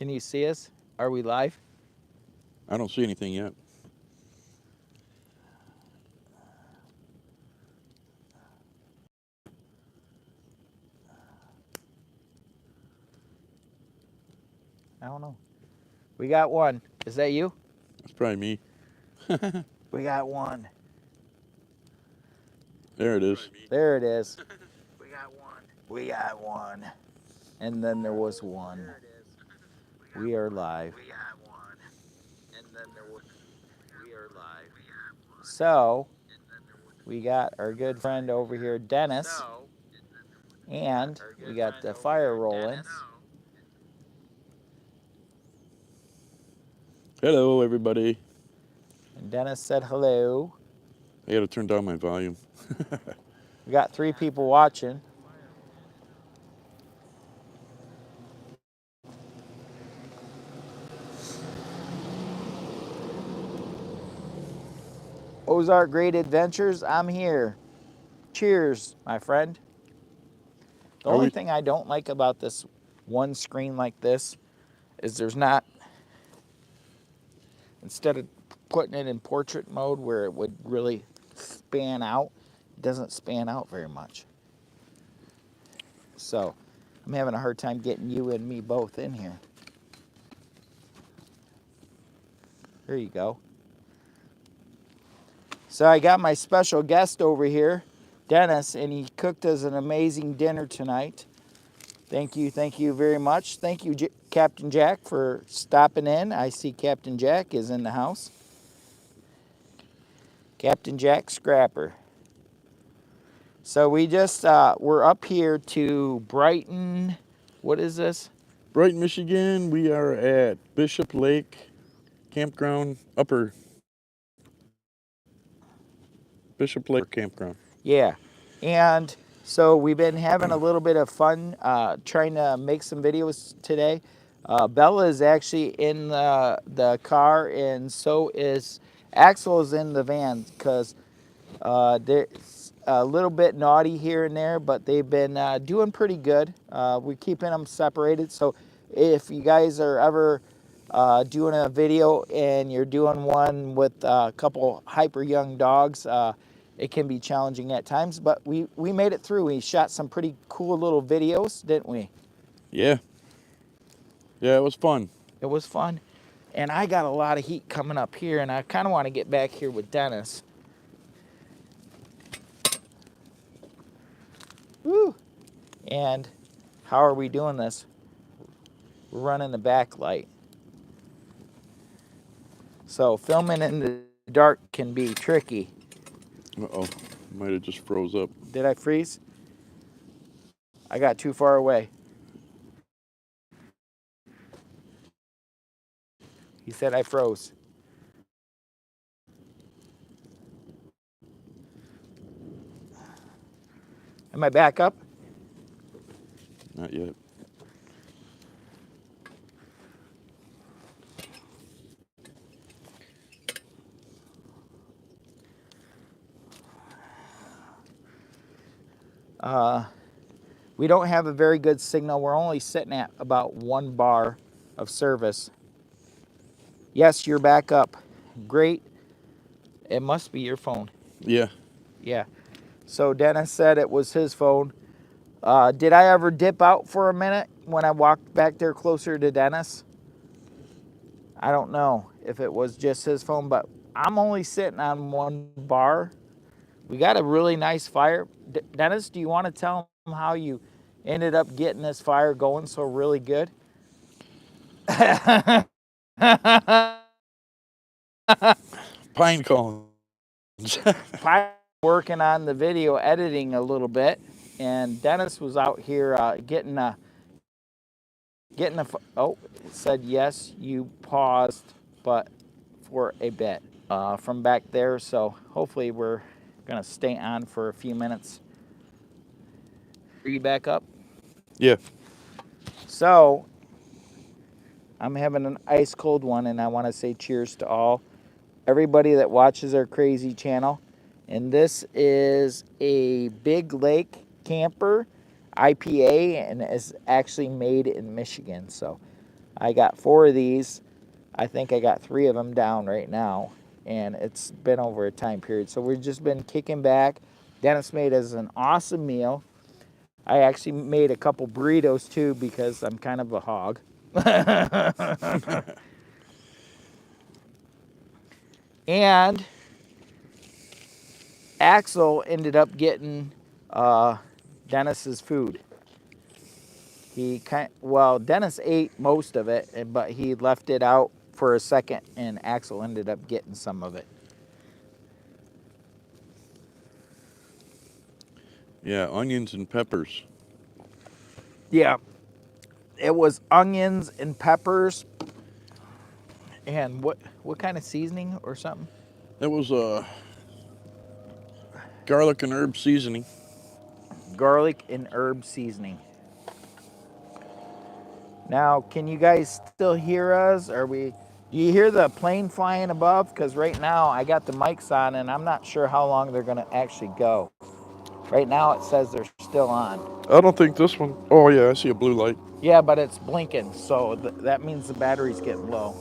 Can you see us? Are we live? I don't see anything yet. I don't know. We got one. Is that you? That's probably me. We got one. There it is. There it is. We got one. We got one. And then there was one. We are live. We got one. And then there was. We are live. So, we got our good friend over here, Dennis. And we got the fire rolling. Hello, everybody. And Dennis said hello. I got to turn down my volume. We got 3 people watching. Ozark Great Adventures, I'm here. Cheers, my friend. The only thing I don't like about this one screen like this is there's not, instead of putting it in portrait mode where it would really span out, it doesn't span out very much. So I'm having a hard time getting you and me both in here. There you go. So I got my special guest over here, Dennis, and he cooked us an amazing dinner tonight. Thank you very much. Thank you, Captain Jack, for stopping in. I see Captain Jack is in the house. Captain Jack Scrapper. So we just, we're up here to Brighton. What is this? Brighton, Michigan. We are at Bishop Lake Campground, Upper Bishop Lake Campground. Yeah. And so we've been having a little bit of fun trying to make some videos today. Bella is actually in the car, and so is Axel is in the van because they're a little bit naughty here and there, but they've been doing pretty good. We're keeping them separated. So if you guys are ever doing a video and you're doing one with a couple hyper young dogs, it can be challenging at times, but we made it through. We shot some pretty cool little videos, didn't we? Yeah. Yeah, it was fun. It was fun. And I got a lot of heat coming up here, and I kind of want to get back here with Dennis. Woo! And how are we doing this? We're running the backlight. So filming in the dark can be tricky. Uh-oh. Might have just froze up. Did I freeze? I got too far away. He said I froze. Am I back up? Not yet. We don't have a very good signal. We're only sitting at about 1 bar of service. Yes, you're back up. Great. It must be your phone. Yeah. Yeah. So Dennis said it was his phone. Did I ever dip out for a minute when I walked back there closer to Dennis? I don't know if it was just his phone, but I'm only sitting on 1 bar. We got a really nice fire. Dennis, do you want to tell him how you ended up getting this fire going so really good? Pine cones. Pine working on the video editing a little bit, and Dennis was out here getting a. Oh, it said yes. You paused, but for a bit from back there. So hopefully we're gonna stay on for a few minutes. Are you back up? Yeah. So I'm having an ice cold one, and I want to say cheers to everybody that watches our crazy channel. And this is a Big Lake Camper IPA, and is actually made in Michigan. So I got 4 of these. I think I got 3 of them down right now, and it's been over a time period. So we've just been kicking back. Dennis made us an awesome meal. I actually made a couple burritos too because I'm kind of a hog. And Axel ended up getting Dennis's food. Dennis ate most of it, but he left it out for a second, and Axel ended up getting some of it. Yeah, onions and peppers. Yeah, it was onions and peppers, and what kind of seasoning or something? That was garlic and herb seasoning. Garlic and herb seasoning. Now, can you guys still hear us? Do you hear the plane flying above? Because right now I got the mics on and I'm not sure how long they're gonna actually go. Right now it says they're still on. I don't think this one. Oh yeah, I see a blue light. Yeah, but it's blinking, so that means the battery's getting low.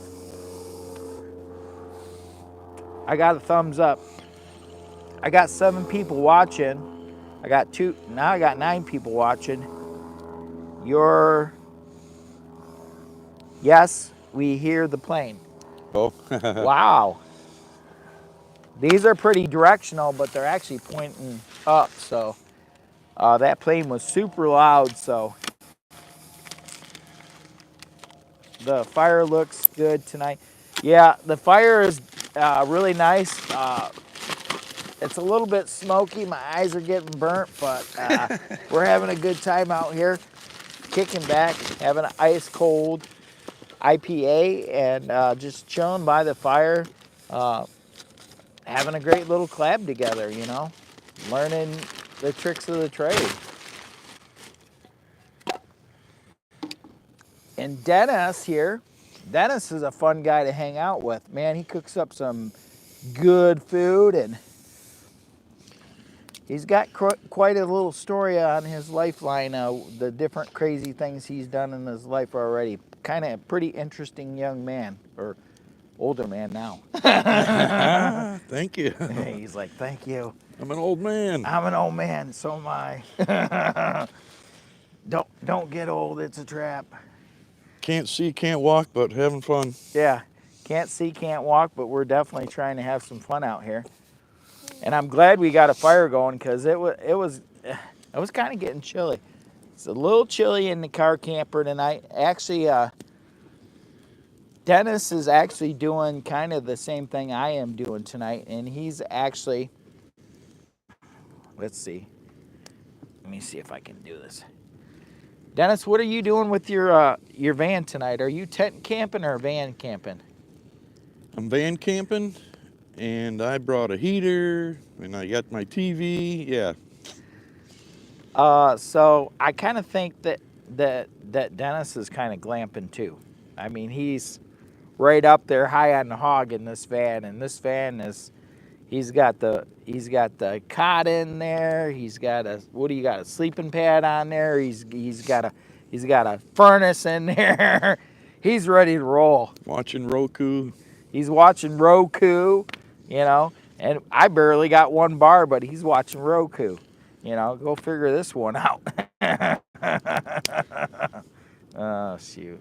I got a thumbs up. I got 7 people watching. Now I got 9 people watching. Yes, we hear the plane. Oh. Wow. These are pretty directional, but they're actually pointing up, so that plane was super loud, so the fire looks good tonight. Yeah, the fire is really nice. It's a little bit smoky. My eyes are getting burnt, but we're having a good time out here, kicking back, having an ice cold IPA, and just chilling by the fire, having a great little collab together, learning the tricks of the trade. And Dennis is a fun guy to hang out with. Man, he cooks up some good food, and he's got quite a little story on his lifeline, the different crazy things he's done in his life already. Kind of a pretty interesting young man, or older man now. Thank you. He's like, thank you. I'm an old man. I'm an old man, so am I. Don't get old, it's a trap. Can't see, can't walk, but having fun. Yeah, can't see, can't walk, but we're definitely trying to have some fun out here. And I'm glad we got a fire going because it was kind of getting chilly. It's a little chilly in the car camper tonight. Actually, Dennis is actually doing kind of the same thing I am doing tonight, and he's actually, let's see. Let me see if I can do this. Dennis, what are you doing with your van tonight? Are you tent camping or van camping? I'm van camping, and I brought a heater, and I got my TV. Yeah. So I kind of think that Dennis is kind of glamping too. I mean, he's right up there high on the hog in this van, and this van is, he's got the cot in there. He's got a sleeping pad on there. He's got a furnace in there. He's ready to roll. Watching Roku. He's watching Roku, and I barely got one bar, but he's watching Roku. Go figure this one out. Oh, shoot.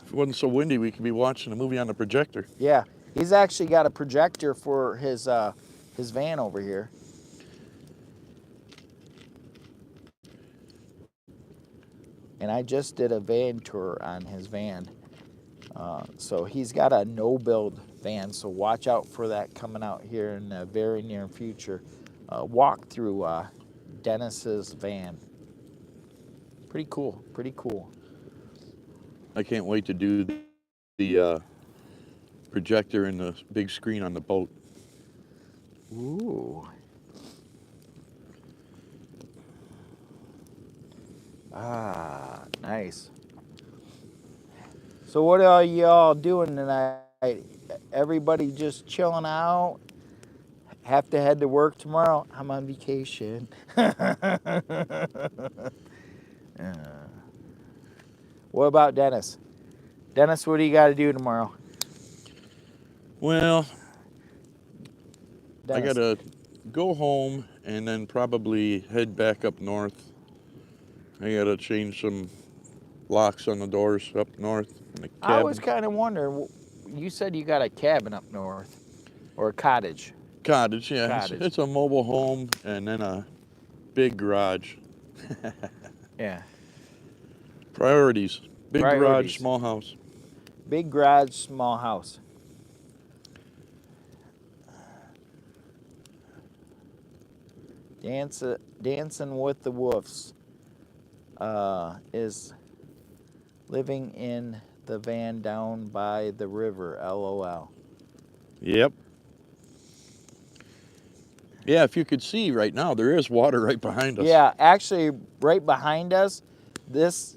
If it wasn't so windy, we could be watching a movie on the projector. Yeah, he's actually got a projector for his van over here. And I just did a van tour on his van. So he's got a no-build van, so watch out for that coming out here in the very near future. Walk through Dennis's van. Pretty cool, pretty cool. I can't wait to do the projector and the big screen on the boat. Ooh. Ah, nice. So what are y'all doing tonight? Everybody just chilling out? Have to head to work tomorrow? I'm on vacation. What about Dennis? Dennis, what do you got to do tomorrow? Well, I Dennis. gotta go home and then probably head back up north. I gotta change some locks on the doors up north in the I was cabin. kind of wondering. You said you got a cabin up north, or a cottage. Cottage, yeah. Cottage. It's a mobile home and then a big garage. Yeah. Priorities. Big garage, Priorities. small house. Big garage, small house. Dancing with the Wolves is living in the van down by the river. LOL. Yep. Yeah, if you could see right now, there is water right behind us. Yeah, actually, right behind us, this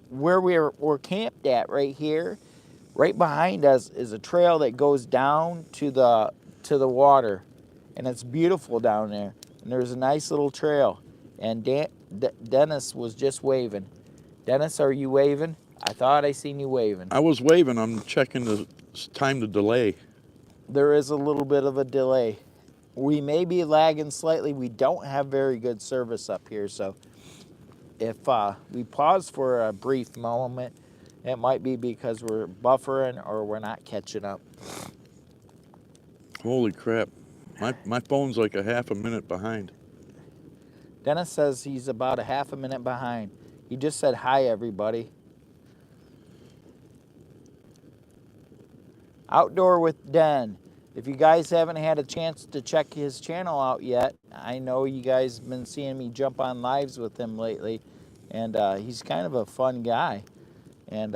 where we're camped at right here. Right behind us is a trail that goes down to the water, and it's beautiful down there. And there's a nice little trail. And Dennis was just waving. Dennis, are you waving? I thought I seen you waving. I was waving. I'm checking the time to delay. There is a little bit of a delay. We may be lagging slightly. We don't have very good service up here, so if we pause for a brief moment, it might be because we're buffering or we're not catching up. Holy crap. My phone's like a half a minute behind. Dennis says he's about a half a minute behind. He just said hi, everybody. Outdoor with Den. If you guys haven't had a chance to check his channel out yet, I know you guys have been seeing me jump on lives with him lately, and he's kind of a fun guy. And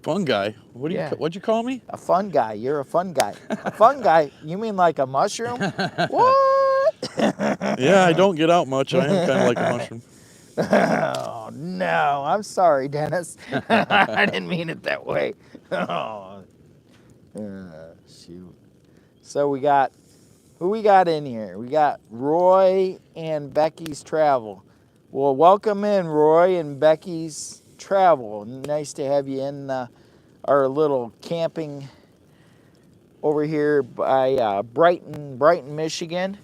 Fun guy? Yeah. What'd you call me? a fun guy. You're a fun guy. A fun guy? You mean like a mushroom? What? Yeah, I don't get out much. I am kind of like a mushroom. Oh, no. I'm sorry, Dennis. I didn't mean it that way. Oh, shoot. So who we got in here? We got Roy and Becky's Travel. Well, welcome in, Roy and Becky's Travel. Nice to have you in our little camping over here by Brighton, Michigan.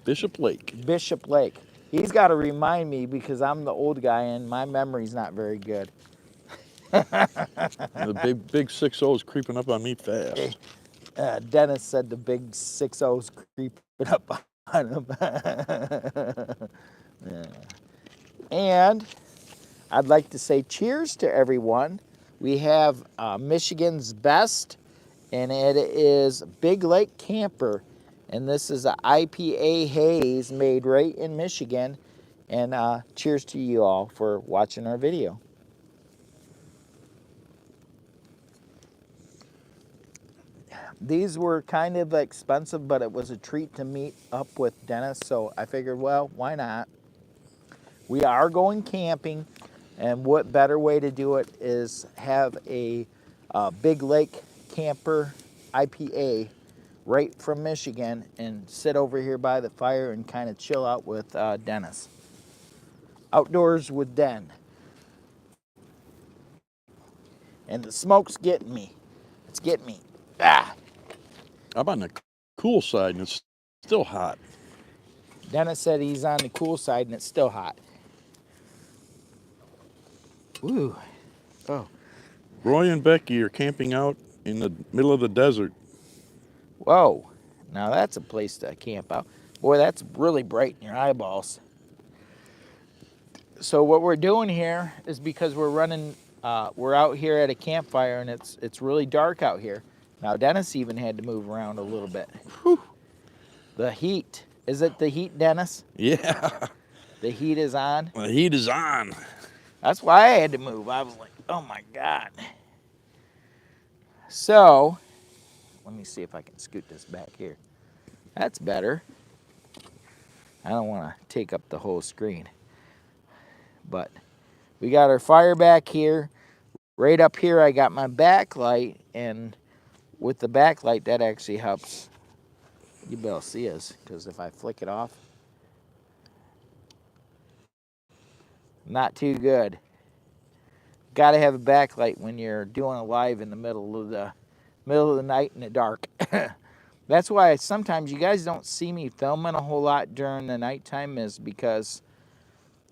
Bishop Lake. Bishop Lake. He's got to remind me because I'm the old guy and my memory's not very good. The big 6-0's creeping up on me fast. Dennis said the big 6-0's creeping up on him. Yeah. And I'd like to say cheers to everyone. We have Michigan's best, and it is Big Lake Camper. And this is an IPA haze made right in Michigan. And cheers to you all for watching our video. These were kind of expensive, but it was a treat to meet up with Dennis, so I figured, well, why not? We are going camping, and what better way to do it is have a Big Lake Camper IPA right from Michigan and sit over here by the fire and kind of chill out with Dennis. Outdoors with Den. And the smoke's getting me. It's getting me. Ah! I'm on the cool side and it's still hot. Dennis said he's on the cool side and it's still hot. Ooh. Oh. Roy and Becky are camping out in the middle of the desert. Whoa. Now that's a place to camp out. Boy, that's really bright in your eyeballs. So what we're doing here is because we're out here at a campfire and it's really dark out here. Now Dennis even had to move around a little bit. Whew. The heat. Is it the heat, Dennis? Yeah. The heat is on. The heat is on. That's why I had to move. I was like, oh my God. So, let me see if I can scoot this back here. That's better. I don't want to take up the whole screen. But we got our fire back here. Right up here, I got my backlight. And with the backlight, that actually helps you be able to see us. Because if I flick it off, not too good. got to have a backlight when you're doing a live in the middle of the night in the dark. That's why sometimes you guys don't see me filming a whole lot during the nighttime, is because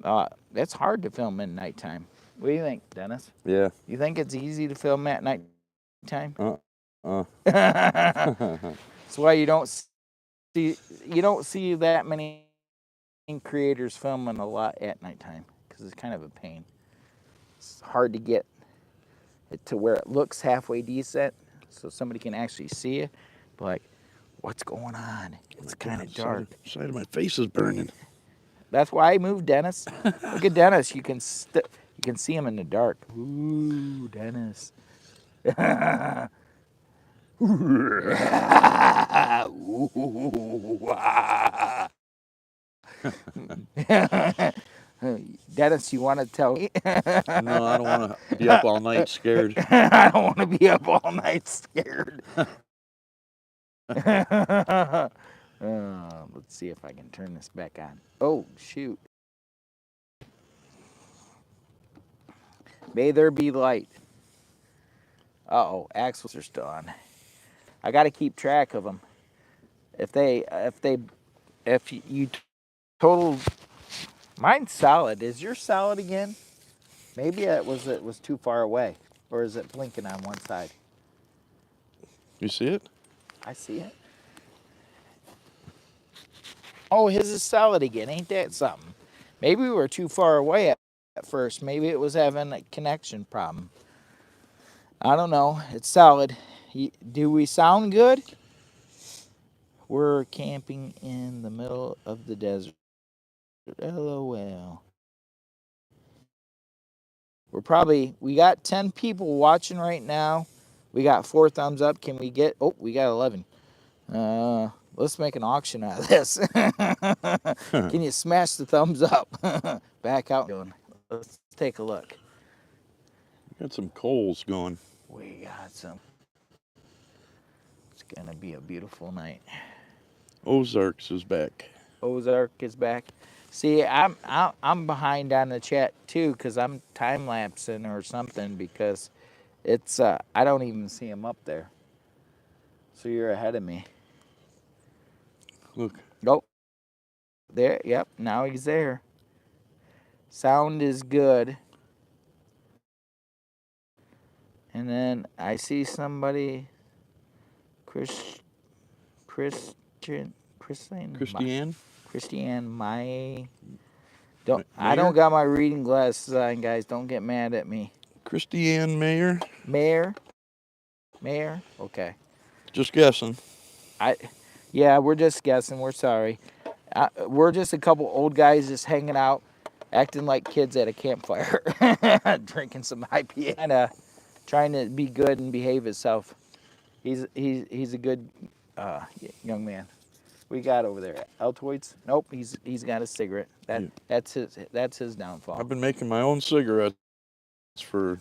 that's hard to film in nighttime. What do you think, Dennis? Yeah. You think it's easy to film at nighttime? That's why you don't see that many creators filming a lot at nighttime, because it's kind of a pain. It's hard to get it to where it looks halfway decent, so somebody can actually see it. But like, what's going on? It's kind of dark. Side of my face is burning. That's why I moved Dennis. Look at Dennis. You can see him in the dark. Ooh, Dennis. Dennis, you want to tell me? No, I don't want to be up all night scared. I don't want to be up all night scared. Let's see if I can turn this back on. Oh, shoot. May there be light. Uh-oh, axles are still on. I got to keep track of them. If you total, mine's solid. Is yours solid again? Maybe it was too far away, or is it blinking on one side? You see it? I see it. Oh, his is solid again. Ain't that something? Maybe we were too far away at first. Maybe it was having a connection problem. I don't know. It's solid. Do we sound good? We're camping in the middle of the desert. LOL. We got 10 people watching right now. We got 4 thumbs up. Can we get, we got 11. Let's make an auction out of this. Can you smash the thumbs up? Back out. Let's take a look. Got some coals going. We got some. It's going to be a beautiful night. Ozarks is back. Ozark is back. See, I'm behind on the chat too, because I'm time lapsing or something, because it's I don't even see him up there. So you're ahead of me. Look. Nope. There. Yep. Now he's there. Sound is good. And then I see somebody. Christiane. I don't got my reading glasses on, guys. Don't get mad at me. Christiane Mayer. Mayer. Okay. Just guessing. Yeah, we're just guessing. We're sorry. We're just a couple old guys just hanging out, acting like kids at a campfire, drinking some IPA, and trying to be good and behave himself. He's a good young man. We got over there Altoids. Nope, he's got a cigarette. That's his downfall. I've been making my own cigarettes for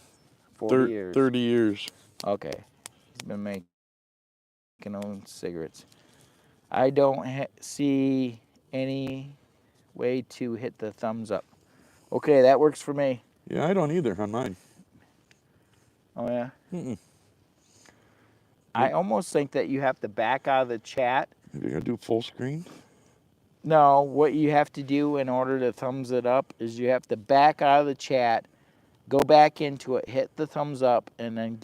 30 years. Okay, he's been making own cigarettes. I don't see any way to hit the thumbs up. Okay, that works for me. Yeah, I don't either on mine. Oh yeah. Mm-mm. I almost think that you have to back out of the chat. Maybe I gotta do full screen. No, what you have to do in order to thumbs it up is you have to back out of the chat, go back into it, hit the thumbs up, and then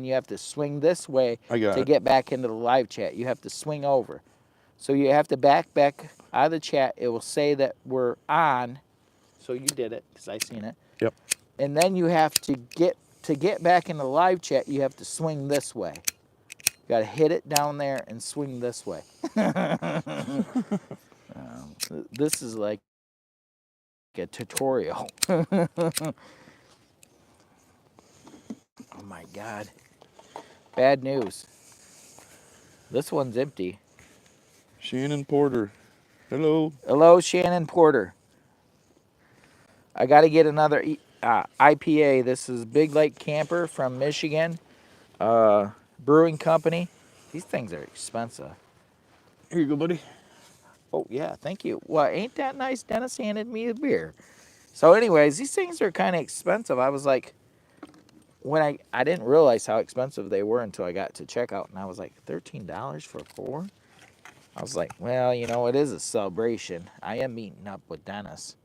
you have to swing this way to get back into the live chat. You have to swing over. So you have to back out of the chat. It will say that we're on. So you did it, because I seen it. Yep. And then you have to get back in the live chat, you have to swing this way. You got to hit it down there and swing this way. This is like a tutorial. Oh my God. Bad news. This one's empty. Shannon Porter. Hello. Hello, Shannon Porter. I got to get another IPA. This is Big Lake Camper from Michigan. Brewing company. These things are expensive. Here you go, buddy. Oh, yeah, thank you. Well, ain't that nice? Dennis handed me a beer. So anyways, these things are kind of expensive. I was like, I didn't realize how expensive they were until I got to checkout, and I was like, $13 for 4? I was like, well, it is a celebration. I am meeting up with Dennis.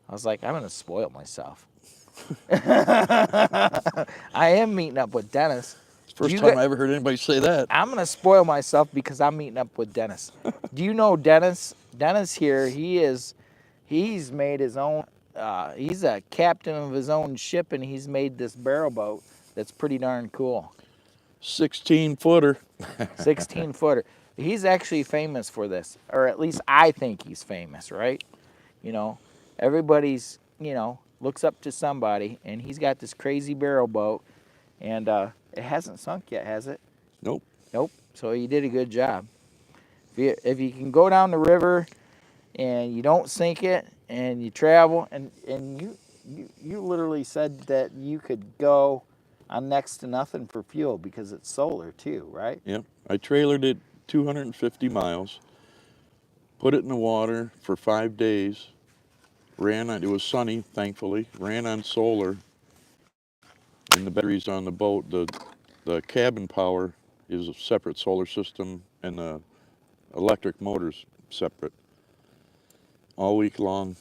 I was like, I'm going to spoil myself. I am meeting up with Dennis. First time I ever heard anybody say that. I'm going to spoil myself because I'm meeting up with Dennis. Do you know Dennis? Dennis here, he's made his own, he's a captain of his own ship, and he's made this barrel boat that's pretty darn cool. 16-footer. 16-footer. He's actually famous for this, or at least I think he's famous, right? Everybody's, looks up to somebody, and he's got this crazy barrel boat, and it hasn't sunk yet, has it? Nope. Nope. So he did a good job. If you can go down the river and you don't sink it and you travel, and you literally said that you could go on next to nothing for fuel because it's solar too, right? Yep. I trailered it 250 miles, put it in the water for 5 days, it was sunny, thankfully, ran on solar, and the batteries on the boat, the cabin power is a separate solar system, and the electric motor's separate. All week long,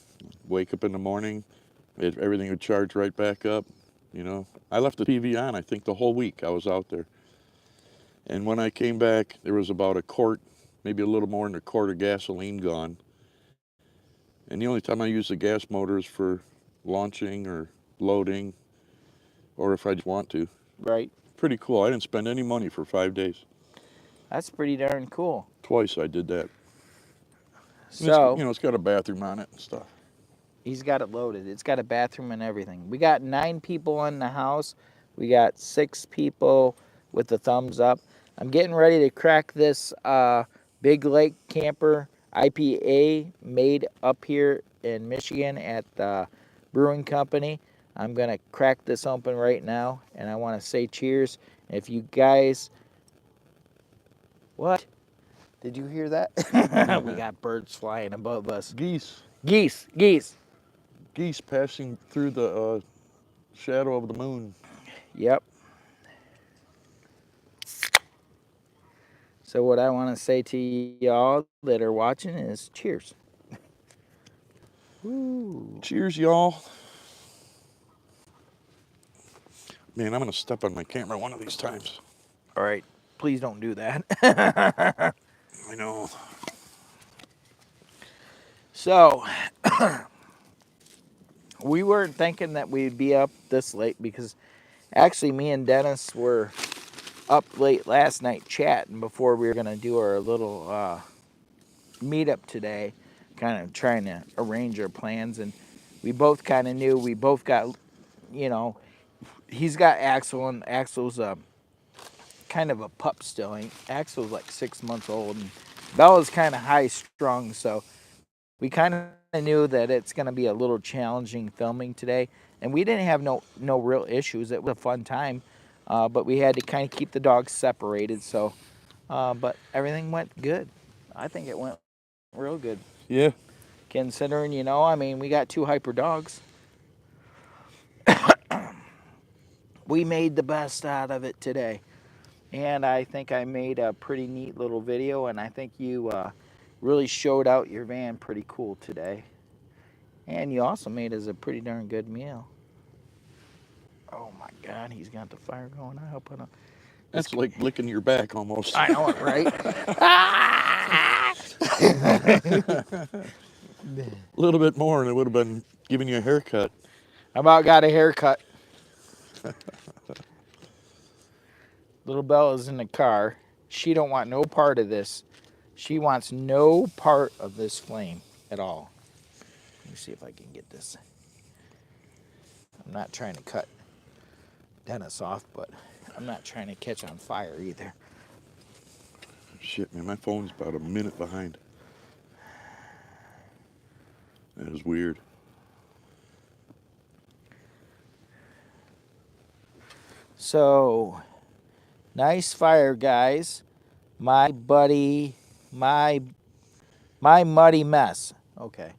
wake up in the morning, everything would charge right back up, I left the TV on, I think, the whole week I was out there. And when I came back, there was about a quart, maybe a little more than a quart of gasoline gone. And the only time I use the gas motor is for launching or loading, or if I just want to. Right. Pretty cool. I didn't spend any money for 5 days. That's pretty darn cool. Twice I did that. So, it's got a bathroom on it and stuff. He's got it loaded. It's got a bathroom and everything. We got 9 people in the house. We got 6 people with the thumbs up. I'm getting ready to crack this Big Lake Camper IPA made up here in Michigan at the brewing company. I'm going to crack this open right now, and I want to say cheers. If you guys... What? Did you hear that? We got birds flying above us. Geese. Geese. Geese passing through the shadow of the moon. Yep. So what I want to say to y'all that are watching is cheers. Woo. Cheers, y'all. Man, I'm going to step on my camera one of these times. All right. Please don't do that. I know. So, we weren't thinking that we'd be up this late because actually me and Dennis were up late last night chatting before we were going to do our little meetup today, kind of trying to arrange our plans. And we both kind of knew, we both got, he's got Axel, and Axel's kind of a pup still. Axel's like 6 months old, and Bella's kind of high strung, so we kind of knew that it's going to be a little challenging filming today. And we didn't have no real issues. It was a fun time, but we had to kind of keep the dogs separated. So, but everything went good. I think it went real good. Yeah. Considering, we got 2 hyper dogs. We made the best out of it today. And I think I made a pretty neat little video, and I think you really showed out your van pretty cool today. And you also made us a pretty darn good meal. Oh my God, he's got the fire going. I hope I don't. That's like licking your back almost. I know it, right? A little bit more and it would have been giving you a haircut. I about got a haircut. Little Bella's in the car. She don't want no part of this. She wants no part of this flame at all. Let me see if I can get this. I'm not trying to cut Dennis off, but I'm not trying to catch on fire either. Shit, man, my phone's about a minute behind. That is weird. So, nice fire, guys. My buddy, my muddy mess. Okay.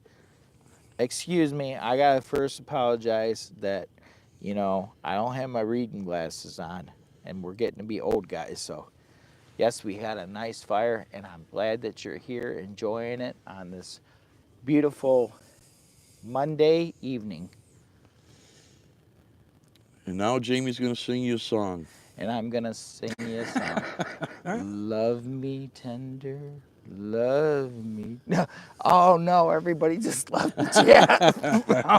Excuse me, I gotta first apologize that, You know, I don't have my reading glasses on, and we're getting to be old guys. So, yes, we had a nice fire, and I'm glad that you're here enjoying it on this beautiful Monday evening. And now Jamie's going to sing you a song. And I'm going to sing you a song. Love me tender, love me. Oh no, everybody just left the chat.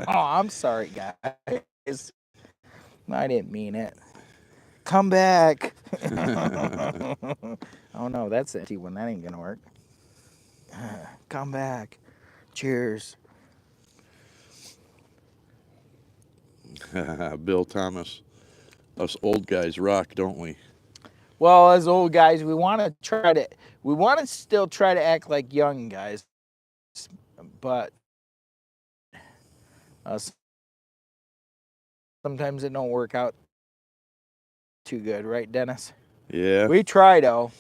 Oh, I'm sorry, guys. I didn't mean it. Come back. Oh no, that's an empty one. That ain't gonna work. Come back. Cheers. Bill Thomas. Us old guys rock, don't we? Well, as old guys, we want to still try to act like young guys, but sometimes it don't work out too good, right, Dennis? Yeah. We try though.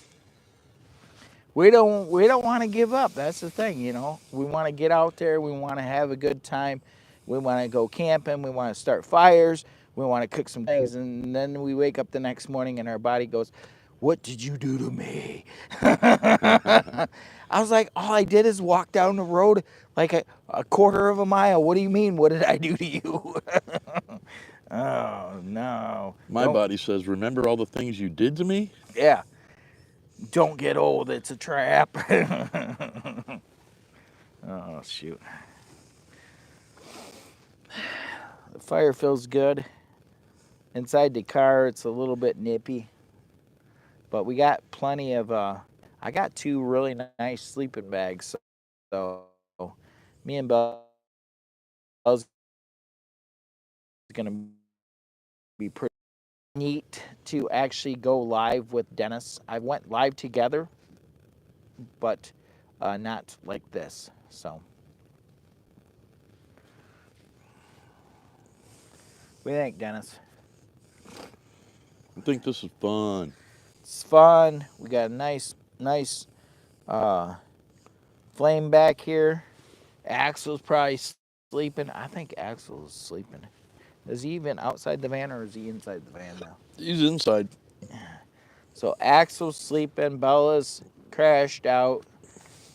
We don't want to give up. That's the thing, you know. We want to get out there. We want to have a good time. We want to go camping. We want to start fires. We want to cook some things, and then we wake up the next morning and our body goes, "What did you do to me?" I was like, "All I did is walk down the road like a quarter of a mile. What do you mean? What did I do to you?" Oh no! My body says, remember all the things you did to me? Yeah. Don't get old. It's a trap. Oh, shoot. The fire feels good. Inside the car, it's a little bit nippy. But we got plenty of, I got two really nice sleeping bags. So me and Belle's going to be pretty neat to actually go live with Dennis. I went live together, but not like this. So, what do you think, Dennis? I think this is fun. It's fun. We got a nice uh, flame back here. Axel's probably sleeping. I think Axel is sleeping. Is he even outside the van or is he inside the van now? He's inside. So Axel's sleeping. Bella's crashed out.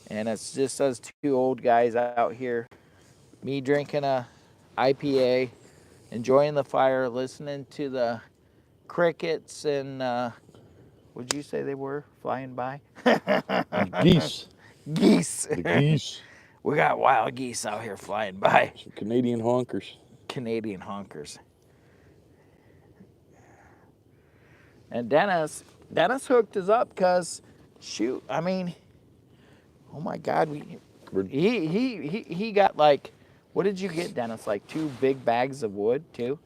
And it's just us two old guys out here. Me drinking a IPA, enjoying the fire, listening to the crickets and what'd you say they were flying by? Geese. Geese. The geese. We got wild geese out here flying by. Some Canadian honkers. Canadian honkers. And Dennis hooked us up because, shoot, I mean, oh my God, he got like, what did you get, Dennis? Like 2 big bags of wood too?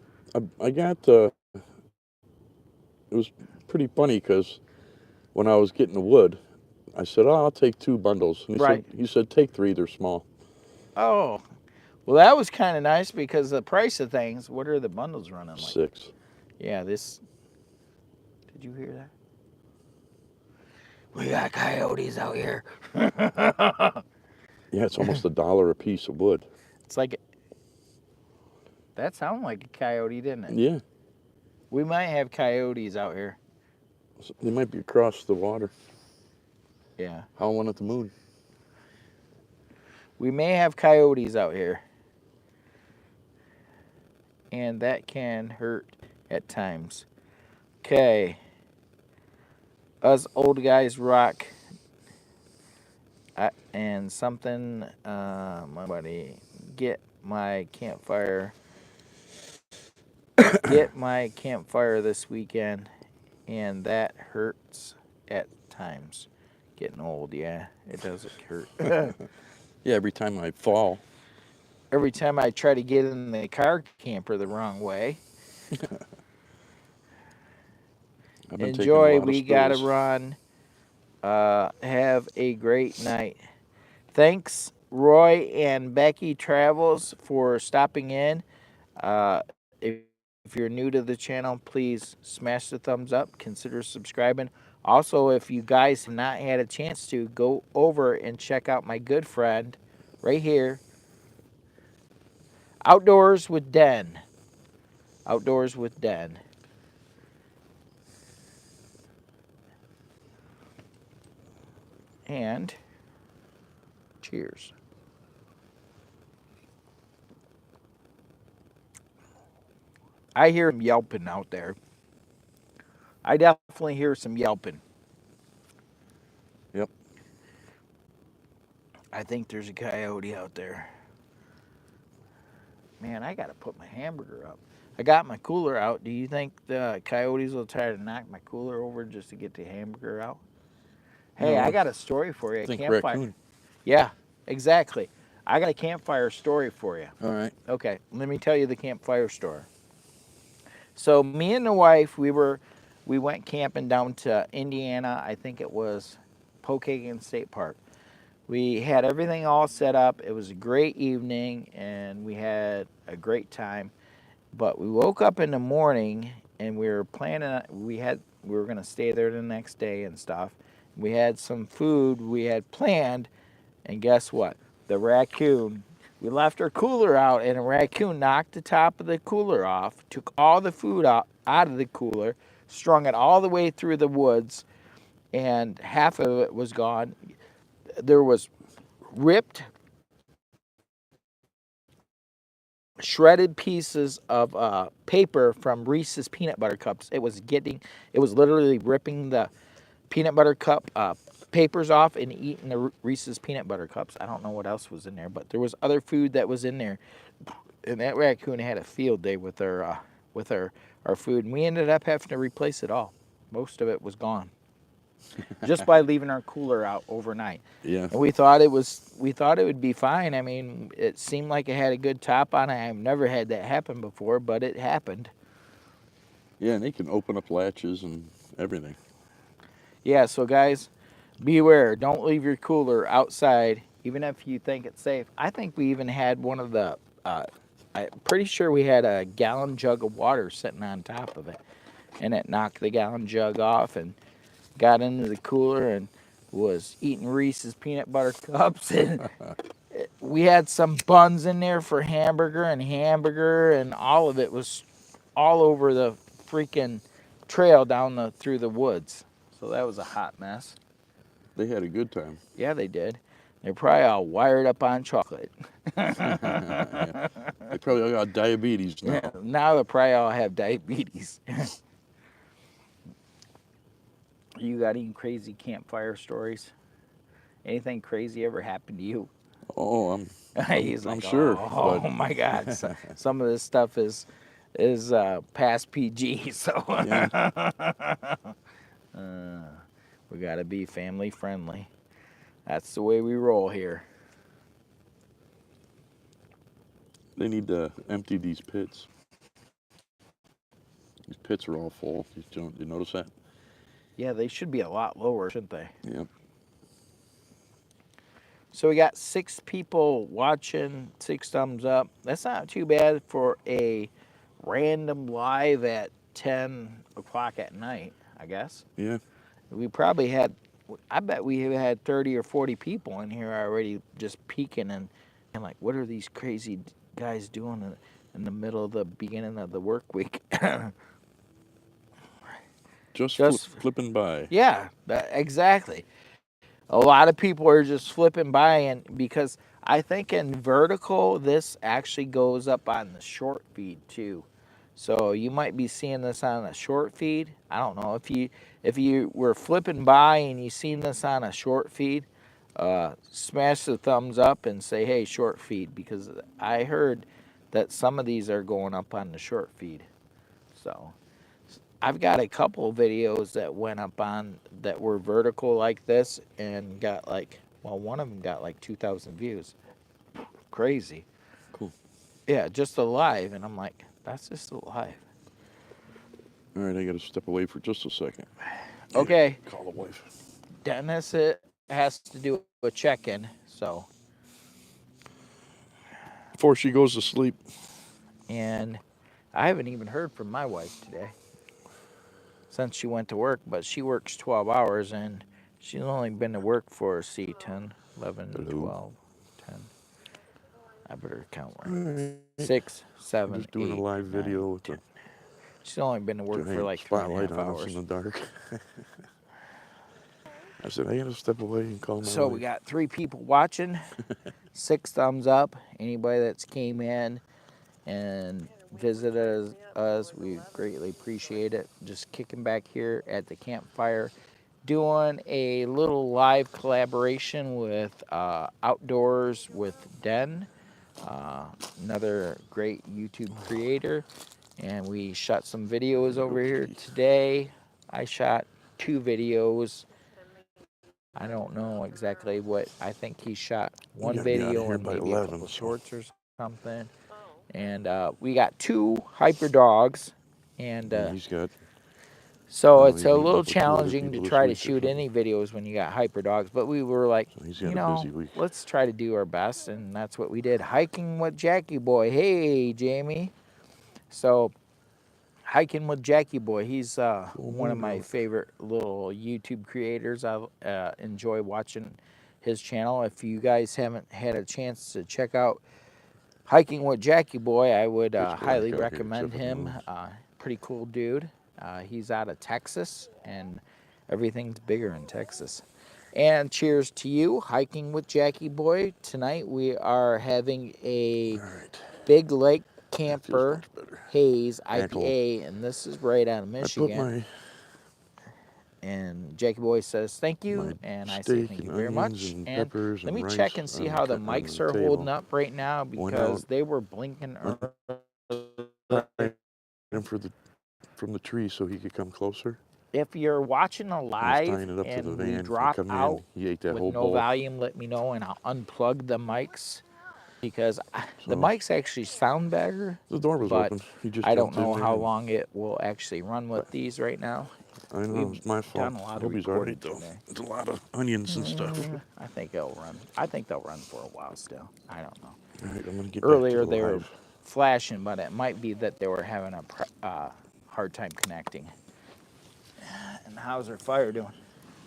I got, it was pretty funny because when I was getting the wood, I said, oh, I'll take 2 bundles. And Right. He said, take 3, they're small. Oh, well, that was kind of nice because the price of things, what are the bundles running like? 6. Yeah, this, did you hear that? We got coyotes out here. Yeah, it's almost $1 a piece of wood. It's like, that sounded like a coyote, didn't it? Yeah. We might have coyotes out here. They might be across the water, Yeah. howling at the moon. We may have coyotes out here. And that can hurt at times. Okay. Us old guys rock. And something, my buddy, get my campfire this weekend, and that hurts at times. Getting old, yeah, it does hurt. Yeah, every time I fall. Every time I try to get in the car camper the wrong way. I've been Enjoy, taking a lot we of gotta spills. run. Have a great night. Thanks, Roy and Becky Travels, for stopping in. If you're new to the channel, please smash the thumbs up. Consider subscribing. Also, if you guys have not had a chance to, go over and check out my good friend right here, Outdoors with Den. Outdoors with Den. And cheers. I hear some yelping out there. I definitely hear some yelping. Yep. I think there's a coyote out there. Man, I got to put my hamburger up. I got my cooler out. Do you think the coyotes will try to knock my cooler over just to get the hamburger out? Hey, No, I I got a story for you. A think campfire. raccoon. Yeah, exactly. I got a campfire story for you. All right. Okay, let me tell you the campfire story. So me and the wife, we went camping down to Indiana. I think it was Pokagon State Park. We had everything all set up. It was a great evening, and we had a great time. But we woke up in the morning, and we were planning. We were gonna stay there the next day and stuff. We had some food we had planned, and guess what? The raccoon. We left our cooler out, and a raccoon knocked the top of the cooler off, took all the food out of the cooler, strung it all the way through the woods, and half of it was gone. There was ripped, shredded pieces of paper from Reese's peanut butter cups. It was literally ripping the peanut butter cup papers off and eating the Reese's peanut butter cups. I don't know what else was in there, but there was other food that was in there. And that raccoon had a field day with our food, and we ended up having to replace it all. Most of it was gone just by leaving our cooler out overnight. Yeah. And we thought it would be fine. I mean, it seemed like it had a good top on it. I've never had that happen before, but it happened. Yeah, and they can open up latches and everything. Yeah, so guys, beware. Don't leave your cooler outside, even if you think it's safe. I think we even had one of the, I'm pretty sure we had a gallon jug of water sitting on top of it. And it knocked the gallon jug off and got into the cooler and was eating Reese's peanut butter cups. And we had some buns in there for hamburger, and all of it was all over the freaking trail through the woods. So that was a hot mess. They had a good time. Yeah, they did. They're probably all wired up on chocolate. Yeah. They probably all got diabetes now. Yeah, now they probably all have diabetes. You got any crazy campfire stories? Anything crazy ever happened to you? Oh, He's I'm like, sure. oh But my God. Some of this stuff is past PG, so yeah, we got to be family friendly. That's the way we roll here. they need to empty these pits. These pits are all full. You notice that? Yeah, they should be a lot lower, shouldn't they? Yep. So we got 6 people watching, 6 thumbs up. That's not too bad for a random live at 10 o'clock at night, I guess. Yeah. We probably had, I bet we had 30 or 40 people in here already just peeking and like, what are these crazy guys doing in the middle of the beginning of the work week? Just flipping by. Yeah, exactly. A lot of people are just flipping by, and because I think in vertical, this actually goes up on the short feed too. So you might be seeing this on a short feed. I don't know if you were flipping by and you seen this on a short feed, smash the thumbs up and say, hey, short feed, because I heard that some of these are going up on the short feed. So I've got a couple of videos that went up on that were vertical like this and got like, well, one of them got like 2,000 views. Crazy. Cool. Yeah, just a live, and I'm like, that's just a live. All right, I got to step away for just a second. Okay. Call the wife. Dennis has to do a check-in, so. Before she goes to sleep. And I haven't even heard from my wife today since she went to work, but she works 12 hours, and she's only been to work for, see, 10, 11, Hello. 12, 10. I better count right. 6, 7, I'm just doing 8, a live 9, video with 10. the She's only been to work for Giant like spotlight 3.5 on us in hours. the dark. I said, I gotta step away and call my So wife. we got 3 people watching, 6 thumbs up. Anybody that's came in and visited us, we greatly appreciate it. Just kicking back here at the campfire, doing a little live collaboration with Outdoors with Den, another great YouTube creator. And we shot some videos over here today. I shot 2 videos. I don't know exactly what. I think he shot We 1 gotta be out of video here and by maybe a 11, couple so shorts or something. And we got 2 hyper dogs. And yeah, he's got. so Well, it's he's a meeting little up with 2 other challenging to people this try to week or shoot something. any videos when you got hyper dogs. But we were like, So he's you got a busy know, week. let's try to do our best. And that's what we did. Hiking with Jackie Boy. Hey, Jamie. So hiking with Jackie Boy. He's Full one of moon my out. favorite little YouTube creators. I enjoy watching his channel. If you guys haven't had a chance to check out Hiking with Jackie Boy, I would Pitch highly black out here recommend except for the him. mountains. Pretty cool dude. He's out of Texas, and everything's bigger in Texas. And cheers to you, Hiking with Jackie Boy. Tonight we are having a All right, Big Lake that feels Camper much better. Haze Actual. IPA, and this is right out of I put Michigan. And Jackie Boy says thank my you, and I say steak thank and you very onions much. and And peppers let and me rice check and see on how the on mics the are holding table. up right now Went out, because they were blinking right him from the tree so he could come closer. If you're watching a I was live tying it up to the and we van. He drop come out in, he ate that with whole no bowl. volume, let me know and I'll unplug the mics because the So mics actually sound better, the door was but open. He just I don't jumped in know there, how and long it will actually run with these right now. I know We've it's my fault. done a I lot of hope he's all recording right though. today. It's a lot of onions and stuff. I think it'll run. I think they'll run for a while still. I don't know. All right, I'm gonna get back to Earlier the they were live. flashing, but it might be that they were having a hard time connecting. And how's our fire doing?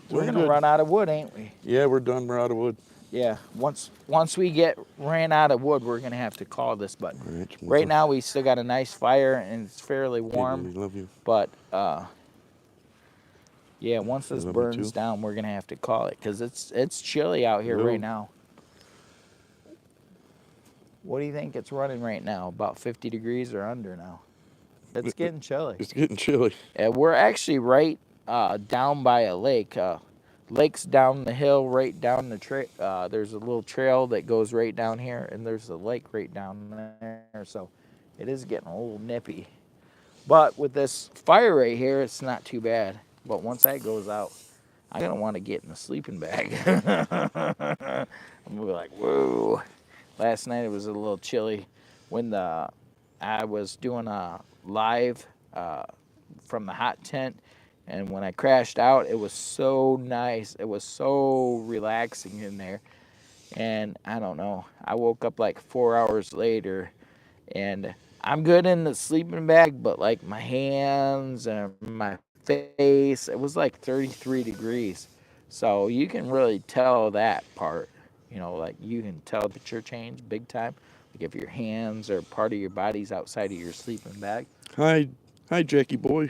We're Doing gonna good. run out of wood, ain't we? Yeah, we're done. We're out of wood. Yeah. Once we get ran out of wood, we're gonna have to call this. But All right, right now we still got a nice fire and it's fairly Hey, warm. Lily, love you. But yeah, once I this love you burns too. down, we're gonna have to call it because it's chilly out here right Yo. now. What do you think it's running right now? About 50 degrees or under now? It's getting chilly. It's getting chilly. We're actually right down by a lake. Lake's down the hill, right down the trail. There's a little trail that goes right down here, and there's a lake right down there. So it is getting a little nippy. But with this fire right here, it's not too bad. But once that goes out, I'm going to want to get in the sleeping bag. I'm going to be like, whoa. Last night it was a little chilly when I was doing a live from the hot tent, and when I crashed out, it was so nice. It was so relaxing in there, and I don't know. I woke up like 4 hours later, and I'm good in the sleeping bag, but like my hands and my face, it was like 33 degrees. So you can really tell that part. You know, like you can tell the temperature change big time. Like if your hands or part of your body's outside of your sleeping bag. Hi, Jackie boy.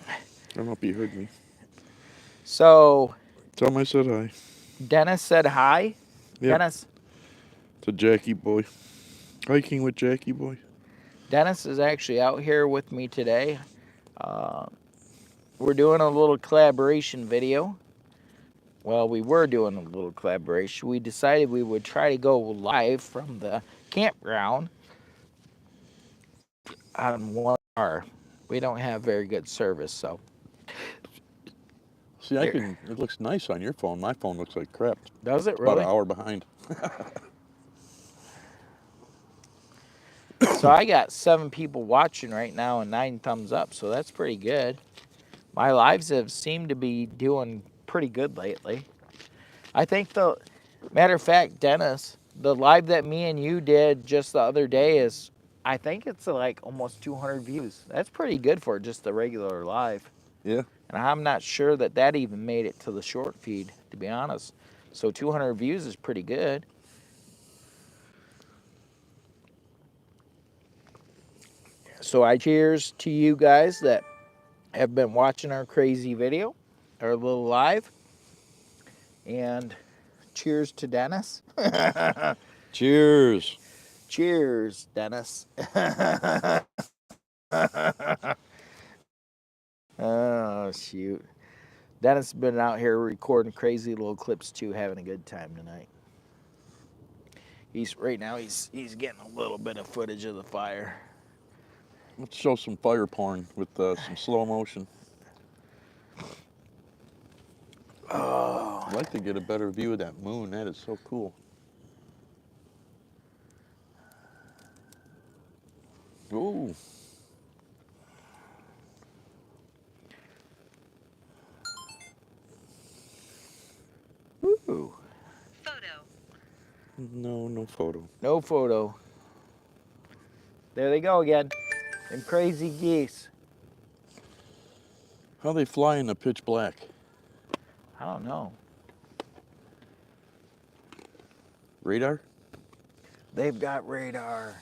I don't know if you heard me. So Tell him I said hi. Dennis said hi. Yep. Dennis. To Jackie boy. Hiking with Jackie boy. Dennis is actually out here with me today. We're doing a little collaboration video. Well, we were doing a little collaboration. We decided we would try to go live from the campground on one car. We don't have very good service, so. See, I can. It looks nice on your phone. My phone looks like crap. Does it It's about really? an hour behind. So I got 7 people watching right now and 9 thumbs up, so that's pretty good. My lives have seemed to be doing pretty good lately. I think the matter of fact, Dennis, the live that me and you did just the other day is, I think it's like almost 200 views. That's pretty good for just the regular live. Yeah. And I'm not sure that that even made it to the short feed, to be honest. So 200 views is pretty good. So I cheers to you guys that have been watching our crazy video, our little live. And cheers to Dennis. Cheers. Cheers, Dennis. Oh, shoot. Dennis has been out here recording crazy little clips too, having a good time tonight. Right now he's getting a little bit of footage of the fire. Let's show some fire porn with some slow motion. Oh. I'd like to get a better view of that moon. That is so cool. Ooh. Ooh. Photo. No photo. No photo. There they go again. Them crazy geese. How they fly in the pitch black? I don't know. Radar? They've got radar.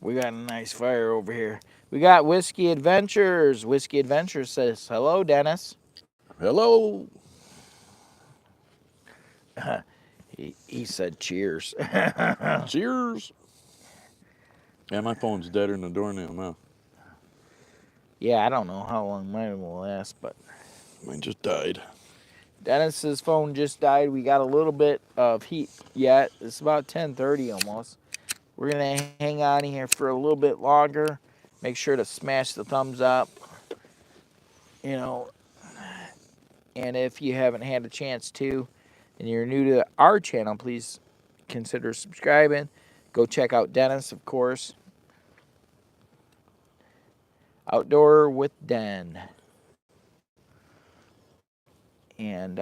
We got a nice fire over here. We got Whiskey Adventures. Whiskey Adventures says, hello, Dennis. Hello. He said cheers. Cheers. Yeah, my phone's deader than the doornail now. Yeah, I don't know how long mine will last, but Mine just died. Dennis's phone just died. We got a little bit of heat yet. It's about 10:30 almost. We're going to hang on here for a little bit longer. Make sure to smash the thumbs up. You know, and if you haven't had a chance to, and you're new to our channel, please consider subscribing. Go check out Dennis, of course. Outdoor with Den. And,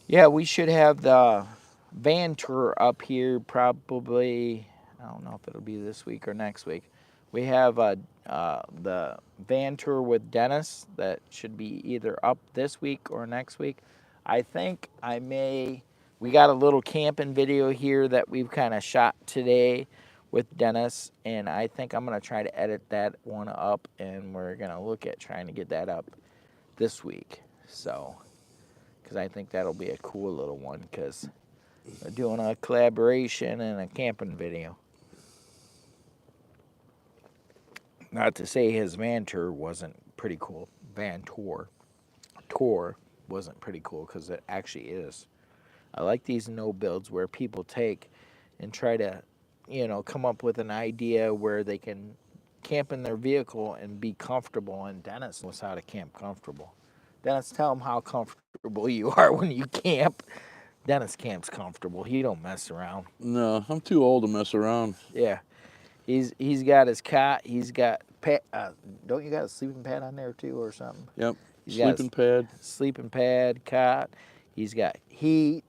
yeah, we should have the van tour up here probably, I don't know if it'll be this week or next week. We have the van tour with Dennis that should be either up this week or next week. I think we got a little camping video here that we've kind of shot today with Dennis, and I think I'm going to try to edit that one up, and we're going to look at trying to get that up this week. So, because I think that'll be a cool little one, because we're doing a collaboration and a camping video. Not to say his van tour wasn't pretty cool. Van tour wasn't pretty cool, because it actually is. I like these no builds where people take and try to, come up with an idea where they can camp in their vehicle and be comfortable. And Dennis knows how to camp comfortable. Dennis, tell him how comfortable you are when you camp. Dennis camps comfortable. He don't mess around. No, I'm too old to mess around. Yeah. He's got his cot. He's got don't you got a sleeping pad on there too or something? Yep. Sleeping pad. Sleeping pad, cot. He's got heat.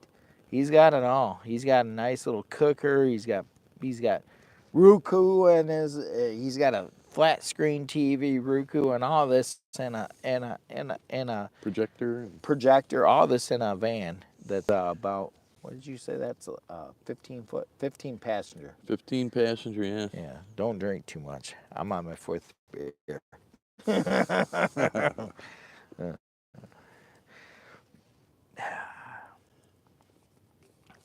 He's got it all. He's got a nice little cooker. He's got Roku and he's got a flat screen TV, Roku, and all this in a projector. All this in a van that's about, what did you say? That's 15 passenger. 15 passenger, yeah. Yeah. Don't drink too much. I'm on my fourth beer.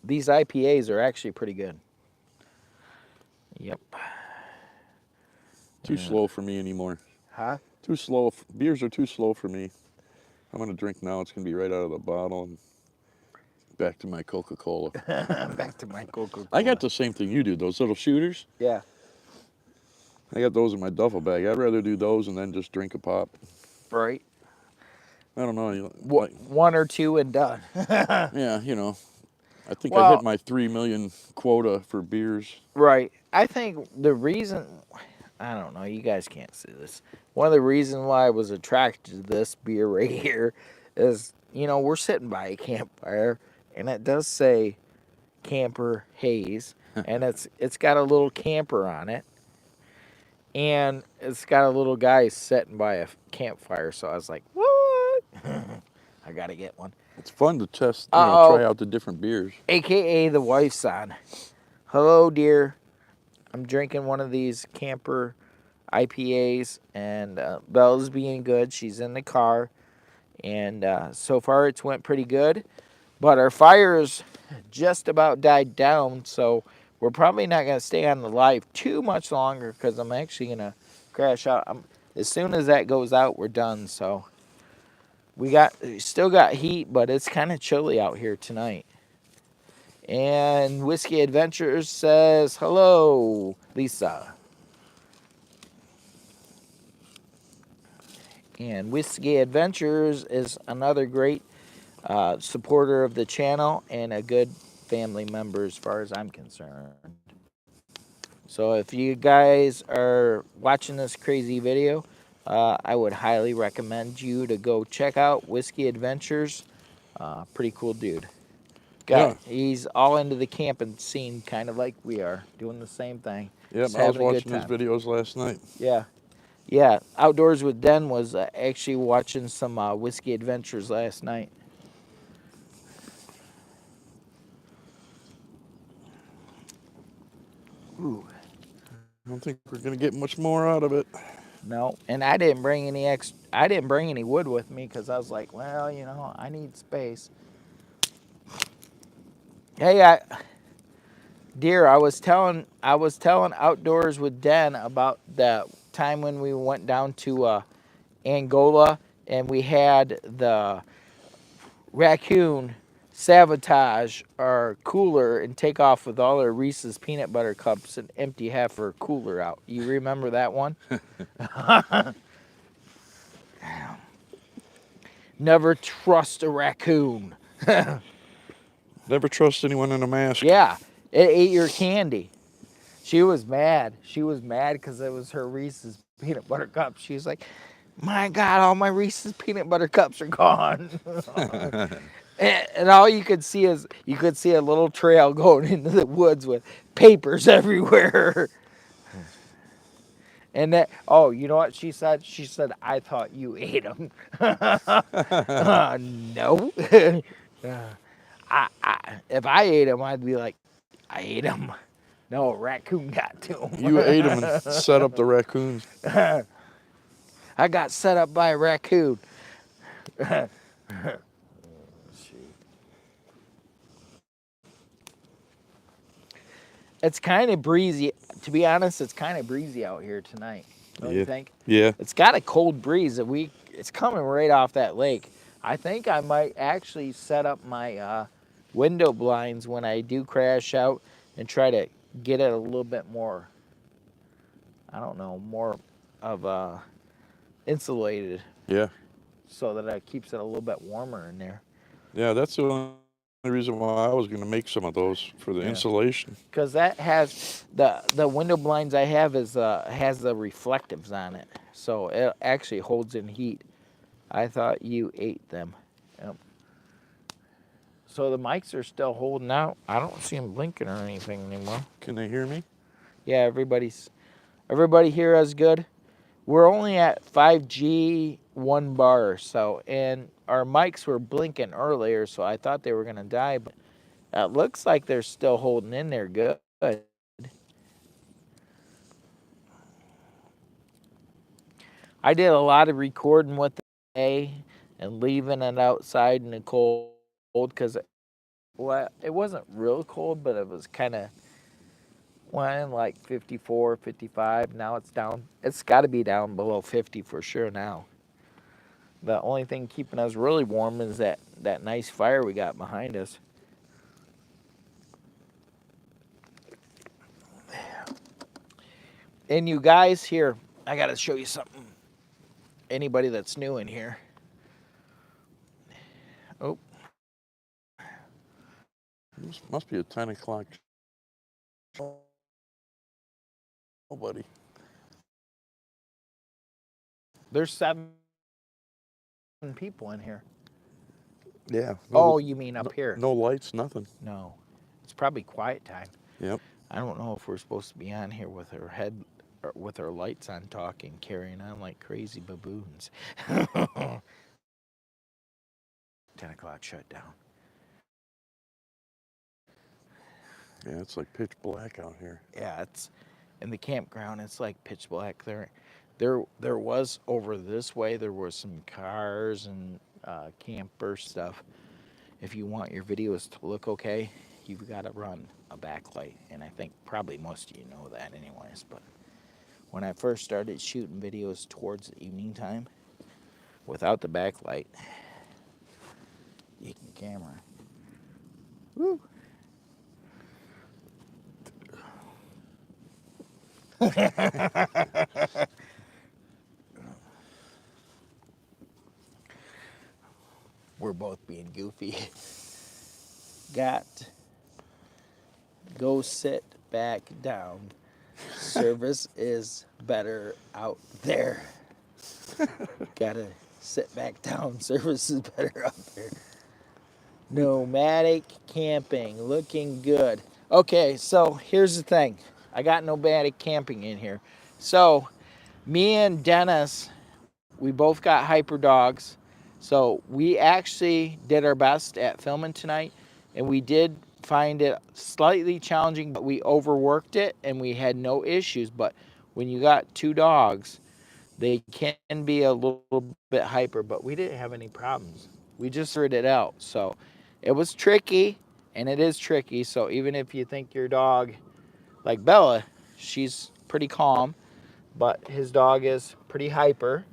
These IPAs are actually pretty good. Yep. Too slow for me anymore. Huh? Too slow. Beers are too slow for me. I'm going to drink now. It's going to be right out of the bottle and back to my Coca-Cola. Back to my Coca-Cola. I got the same thing you do, those little shooters. Yeah. I got those in my duffel bag. I'd rather do those and then just drink a pop. Right. I don't know. One or two and done. Yeah, I think I hit my 3 million quota for beers. Right. I think the reason, I don't know, you guys can't see this. One of the reasons why I was attracted to this beer right here is, we're sitting by a campfire, and it does say Camper Haze, and it's got a little camper on it, and it's got a little guy sitting by a campfire. So I was like, what? I gotta get one. It's fun to test, Uh-oh, try out the different beers. AKA the wife's on. Hello, dear. I'm drinking one of these camper IPAs, and Belle's being good. She's in the car, and so far it's went pretty good. But our fires just about died down, so we're probably not going to stay on the live too much longer because I'm actually going to crash out. As soon as that goes out, we're done. So we still got heat, but it's kind of chilly out here tonight. And Whiskey Adventures says, hello, Lisa. And Whiskey Adventures is another great supporter of the channel and a good family member as far as I'm concerned. So if you guys are watching this crazy video, I would highly recommend you to go check out Whiskey Adventures. Pretty cool dude. Yeah. He's all into the camping scene, kind of like we are, doing the same thing. Yep, Just I was having a good watching his time. videos last night. Yeah. Yeah, Outdoors with Den was actually watching some Whiskey Adventures last night. Ooh. I don't think we're gonna get much more out of it. No, and I didn't bring any wood with me because I was like, well, I need space. Hey, dear, I was telling Outdoors with Den about the time when we went down to Angola and we had the raccoon sabotage our cooler and take off with all our Reese's peanut butter cups and empty half our cooler out. You remember that one? Never trust a raccoon. Never trust anyone in a mask. Yeah, it ate your candy. She was mad. She was mad because it was her Reese's peanut butter cups. She was like, my God, all my Reese's peanut butter cups are gone. And all you could see is a little trail going into the woods with papers everywhere. And that, oh, you know what she said? She said, I thought you ate them. No. If I ate them, I'd be like, I ate them. No, a raccoon got to them. You ate them and set up the raccoons. I got set up by a raccoon. It's kind of breezy. To be honest, it's kind of breezy out here tonight. Don't you think? Yeah. It's got a cold breeze. It's coming right off that lake. I think I might actually set up my window blinds when I do crash out and try to get it a little bit more, I don't know, more of insulated Yeah. so that it keeps it a little bit warmer in there. Yeah, that's the only reason why I was going to make some of those for the insulation. Because that has the window blinds I have has the reflectives on it, so it actually holds in heat. I thought you ate them. Yep. So the mics are still holding out. I don't see them blinking or anything anymore. Can they hear me? Yeah, everybody here is good. We're only at 5G 1 bar, so, and our mics were blinking earlier, so I thought they were gonna die, but it looks like they're still holding in there good. I did a lot of recording with the day and leaving it outside in the cold because it wasn't real cold, but it was kind of like 54, 55. Now it's down. It's got to be down below 50 for sure now. The only thing keeping us really warm is that nice fire we got behind us. And you guys here, I got to show you something. Anybody that's new in here. Oh. This must be a 10 o'clock show, buddy. There's 7 people in here. Yeah. Oh, you mean up here? No lights, nothing. No. It's probably quiet time. Yep. I don't know if we're supposed to be on here with our lights on talking, carrying on like crazy baboons. 10 o'clock shut down. Yeah, it's like pitch black out here. Yeah, it's in the campground. It's like pitch black. There was over this way. There was some cars and camper stuff. If you want your videos to look okay, you've got to run a backlight, and I think probably most of you know that, anyways. But when I first started shooting videos towards the evening time, without the backlight, you can camera. Woo. We're both being goofy. Go sit back down. Service is better out there. Gotta sit back down. Service is better out there. Nomadic camping, looking good. Okay, so here's the thing. I got nomadic camping in here. So me and Dennis, we both got hyper dogs. So we actually did our best at filming tonight, and we did find it slightly challenging, but we overworked it and we had no issues. But when you got two dogs, they can be a little bit hyper, but we didn't have any problems. We just figured it out. So it was tricky, and it is tricky. So even if you think your dog, like Bella, she's pretty calm, but his dog is pretty hyper.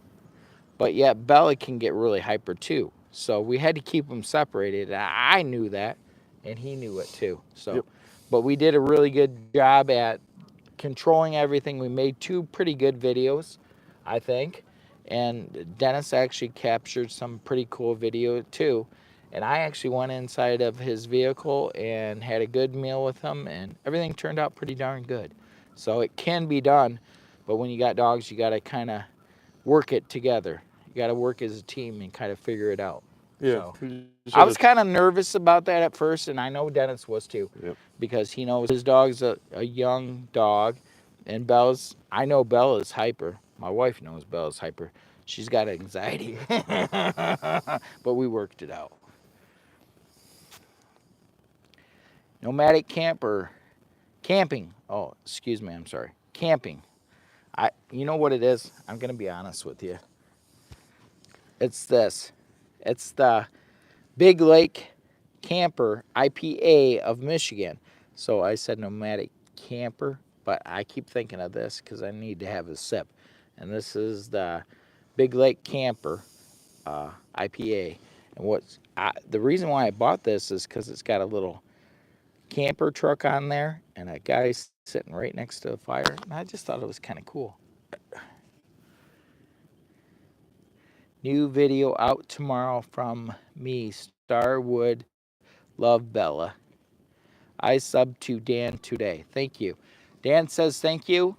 But yet Bella can get really hyper too. So we had to keep them separated. I knew that, and he knew it too. So, Yep. but we did a really good job at controlling everything. We made two pretty good videos, I think. And Dennis actually captured some pretty cool video too. And I actually went inside of his vehicle and had a good meal with him, and everything turned out pretty darn good. So it can be done, but when you got dogs, you got to kind of work it together. You got to work as a team and kind of figure it out. Yeah. So You I said was kind of nervous about that at first, and I know Dennis was too, Yep. because he knows his dog's a young dog, and I know Bella's hyper. My wife knows Bella's hyper. She's got anxiety, but we worked it out. Nomadic camping. Oh, excuse me, I'm sorry. Camping. You know what it is? I'm gonna be honest with you. It's this. It's the Big Lake Camper IPA of Michigan. So I said nomadic camper, but I keep thinking of this because I need to have a sip. And this is the Big Lake Camper IPA. And the reason why I bought this is because it's got a little camper truck on there and a guy sitting right next to the fire. And I just thought it was kind of cool. New video out tomorrow from me, Starwood. Love Bella. I subbed to Dan today. Thank you. Dan says thank you.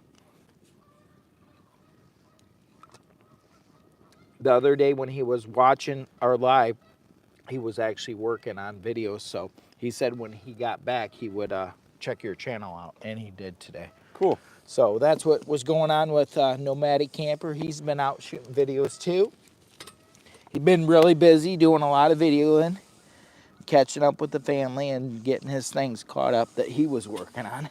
The other day when he was watching our live, he was actually working on videos. So he said when he got back, he would check your channel out, and he did today. Cool. So that's what was going on with Nomadic Camper. He's been out shooting videos too. He's been really busy doing a lot of videoing, catching up with the family and getting his things caught up that he was working on.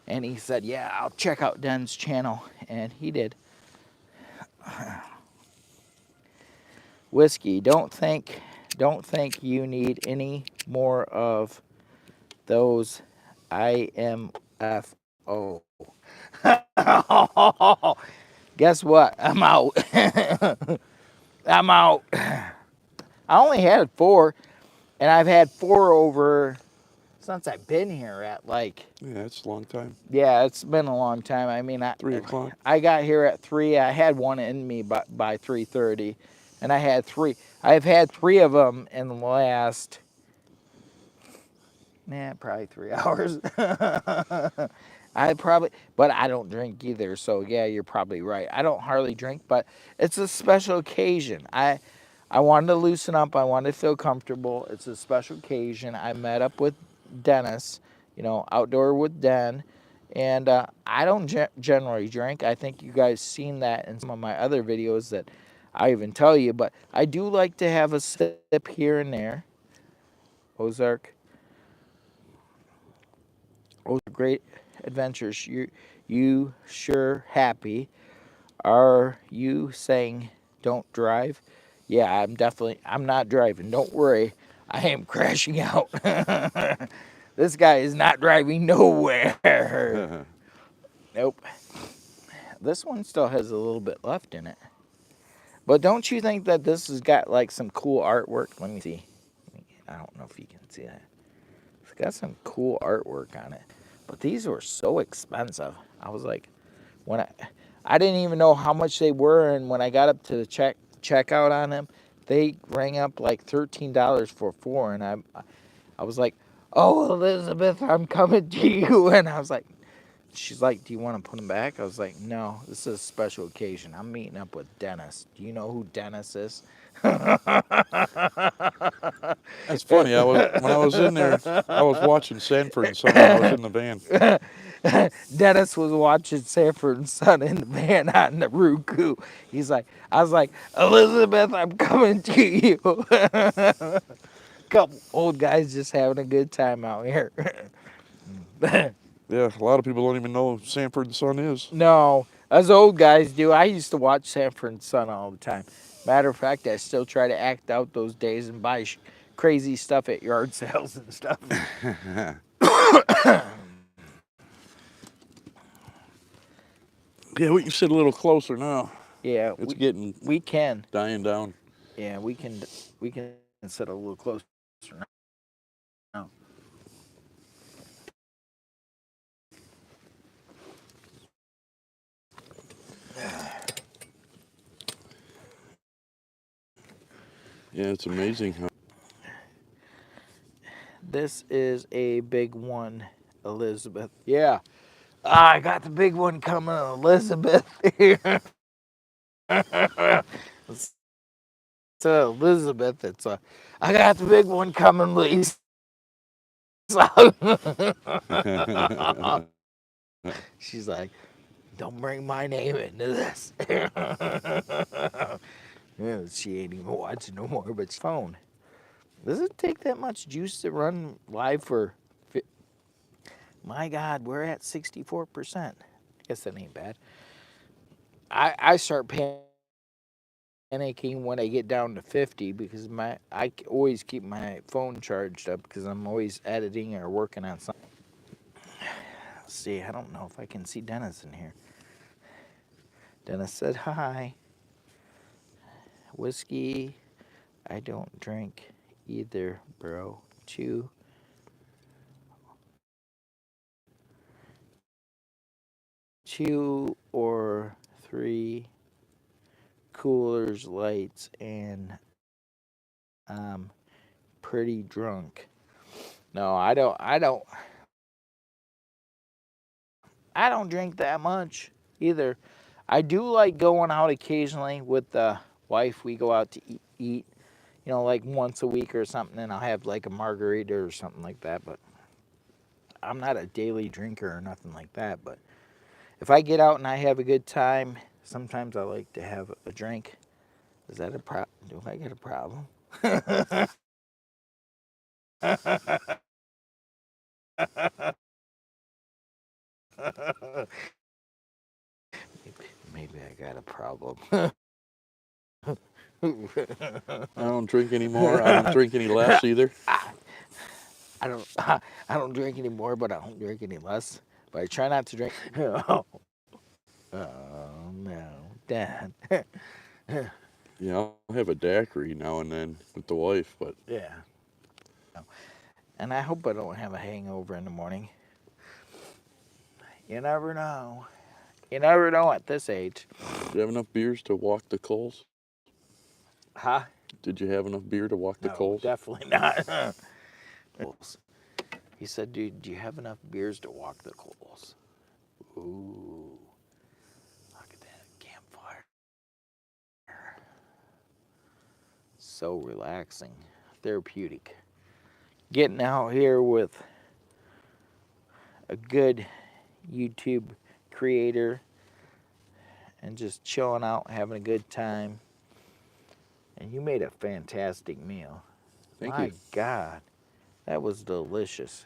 And he said, yeah, I'll check out Den's channel. And he did. Whiskey, don't think you need any more of those IMFO. Guess what? I'm out. I'm out. I only had 4, and I've had 4 over since I've been here at like. Yeah, it's a long time. Yeah, it's been a long time. I mean, 3 o'clock. I got here at 3. I had one in me by 3:30, and I had 3. I've had 3 of them in the last, probably 3 hours. But I don't drink either. So yeah, you're probably right. I don't hardly drink, but it's a special occasion. I wanted to loosen up. I wanted to feel comfortable. It's a special occasion. I met up with Dennis, outdoor with Den. And I don't generally drink. I think you guys seen that in some of my other videos that I even tell you, but I do like to have a sip here and there. Ozark, great adventures. You sure happy? Are you saying don't drive? Yeah, I'm not driving. Don't worry. I am crashing out. This guy is not driving nowhere. Nope. This one still has a little bit left in it. But don't you think that this has got like some cool artwork? Let me see. I don't know if you can see that. It's got some cool artwork on it. But these were so expensive. I was like, when I didn't even know how much they were, and when I got up to the checkout on them, they rang up like $13 for four, and I was like, "Oh, Elizabeth, I'm coming to you," and I was like, she's like, "Do you want to put them back?" I was like, "No, this is a special occasion. I'm meeting up with Dennis. Do you know who Dennis is?" That's funny. When I was in there, I was watching Sanford and Son when I was in the van. Dennis was watching Sanford and Son in the van on the Roku. I was like, Elizabeth, I'm coming to you. Couple old guys just having a good time out here. Yeah, a lot of people don't even know who Sanford and Son is. No, us old guys do. I used to watch Sanford and Son all the time. Matter of fact, I still try to act out those days and buy crazy stuff at yard sales and stuff. Yeah, we can sit a little closer now. Yeah, It's getting we can. dying down. Yeah, we can sit a little closer now. Yeah, it's amazing how. This is a big one, Elizabeth. Yeah, I got the big one coming, Elizabeth. It's Elizabeth. I got the big one coming, Lisa. She's like, don't bring my name into this. Yeah, she ain't even watching no more, but she's phone. Does it take that much juice to run live for? My God, we're at 64%. I guess that ain't bad. I start panicking when I get down to 50 because I always keep my phone charged up because I'm always editing or working on something. Let's see, I don't know if I can see Dennis in here. Dennis said hi. Whiskey, I don't drink either, bro. Two or three coolers lights and I'm pretty drunk. No, I don't drink that much either. I do like going out occasionally with the wife. We go out to eat, like once a week or something, and I'll have like a margarita or something like that. But I'm not a daily drinker or nothing like that. But if I get out and I have a good time, sometimes I like to have a drink. Is that a problem? Do I get a problem? Maybe I got a problem. I don't drink anymore. I don't drink any less either. I don't I don't drink anymore, but I don't drink any less. But I try not to drink. Oh, no, Dad. Yeah, I'll have a daiquiri now and then with the wife, but Yeah. And I hope I don't have a hangover in the morning. You never know. You never know at this age. did you have enough beers to walk the coals? Huh? Did you have enough beer to walk the No, coals? definitely not. He said, dude, do you have enough beers to walk the coals? Ooh. Look at that campfire. So relaxing. Therapeutic. Getting out here with a good YouTube creator and just chilling out, having a good time. And you made a fantastic meal. Thank you. My God, that was delicious.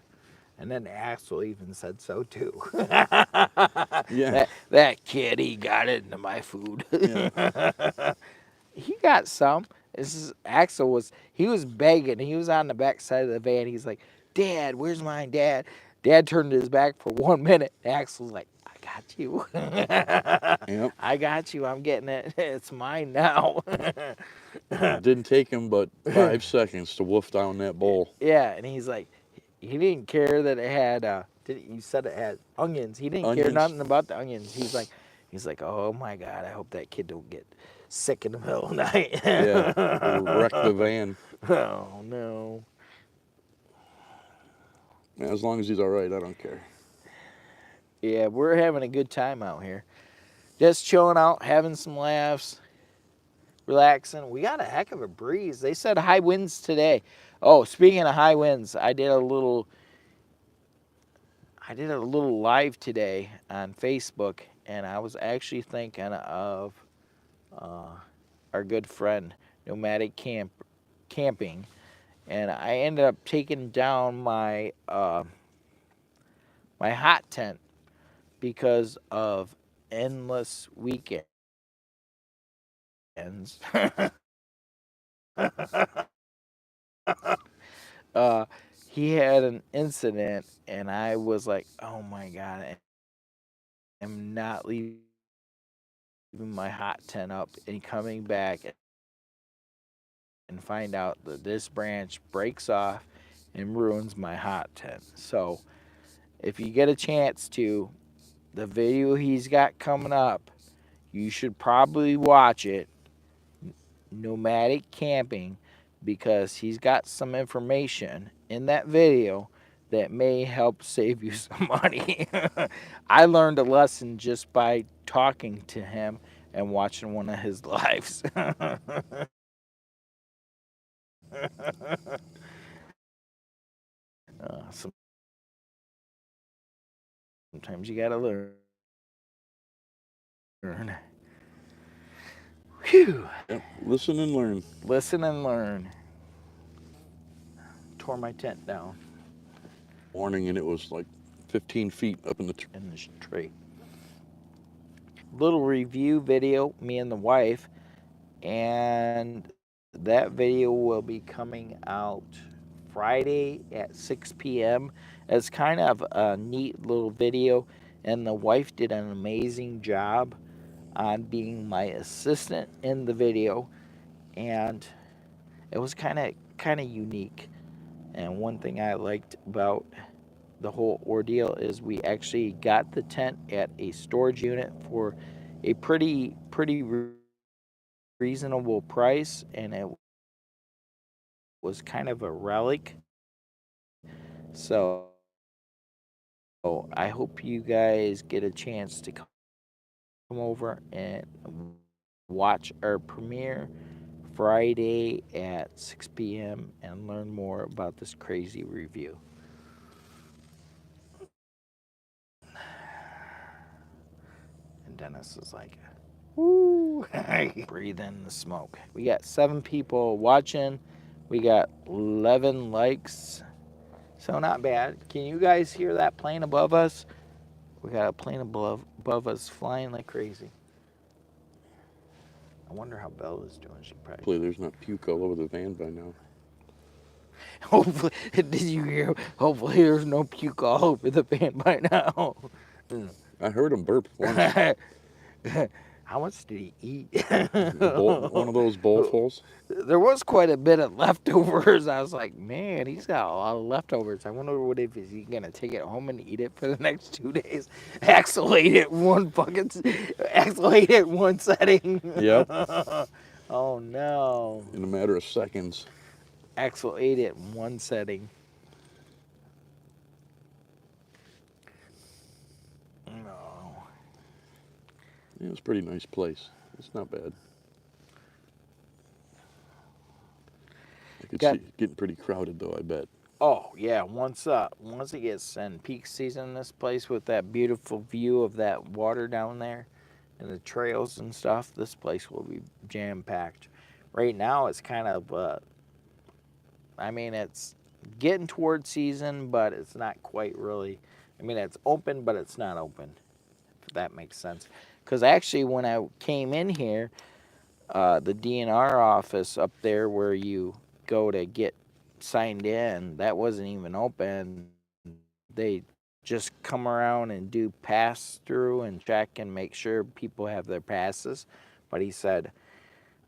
And then Axel even said so too. Yeah, That kid, he got into my food. yeah. He got some. This is Axel he was begging. He was on the back side of the van. He's like, "Dad, where's mine, Dad?" Dad turned his back for 1 minute. Axel's like, "I got you. Yep. I got you. I'm getting it. It's mine now." It didn't take him but 5 seconds to wolf down that bowl. Yeah, and he's like, he didn't care that it had. You said it had onions. He didn't care Onions. nothing about the onions. He's like, oh my God, I hope that kid don't get sick in the middle of the night. Yeah, wreck the van. Oh no. As long as he's all right, I don't care. Yeah, we're having a good time out here. Just chilling out, having some laughs, relaxing. We got a heck of a breeze. They said high winds today. Oh, speaking of high winds, I did a little live today on Facebook, and I was actually thinking of uh, our good friend Nomadic Camping, and I ended up taking down my hot tent because of endless weekends. uh, he had an incident, and I was like, "Oh my God, I am not leaving my hot tent up and coming back and find out that this branch breaks off and ruins my hot tent." So, if you get a chance to, the video he's got coming up, you should probably watch it, Nomadic Camping, because he's got some information in that video that may help save you some money. I learned a lesson just by talking to him and watching one of his lives. Sometimes you gotta learn. Whew. Yep. Listen and learn. Listen and learn. Tore my tent down Morning, and it was like 15 feet up in the tree. in this tree. Little review video, me and the wife, and that video will be coming out Friday at 6 p.m. It's kind of a neat little video, and the wife did an amazing job on being my assistant in the video, and it was kind of unique. And one thing I liked about the whole ordeal is we actually got the tent at a storage unit for a pretty reasonable price, and it was kind of a relic. So I hope you guys get a chance to come over and watch our premiere Friday at 6 p.m. and learn more about this crazy review. And Dennis is like, "Woo!" Breathe in the smoke. We got 7 people watching. We got 11 likes. So not bad. Can you guys hear that plane above us? We got a plane above us flying like crazy. I wonder how Bella's doing. She probably. Hopefully, there's not puke all over the van by now. Hopefully, did you hear? Hopefully, there's no puke all over the van by now. I heard him burp once. How much did he eat? One of those bowlfuls. There was quite a bit of leftovers. I was like, man, he's got a lot of leftovers. I wonder what if he's gonna take it home and eat it for the next 2 days. Axel ate it in one setting. Yep. Oh no. In a matter of seconds. Axel ate it in one setting. No. Yeah, it's a pretty nice place. It's not bad. I could see it getting pretty crowded though, I bet. Oh yeah, once it gets in peak season in this place with that beautiful view of that water down there and the trails and stuff, this place will be jam packed. right now it's kind of, I mean, it's getting towards season, but it's not quite really. I mean, it's open, but it's not open, if that makes sense. Because actually, when I came in here, the DNR office up there where you go to get signed in, that wasn't even open. They just come around and do pass through and check and make sure people have their passes. But he said,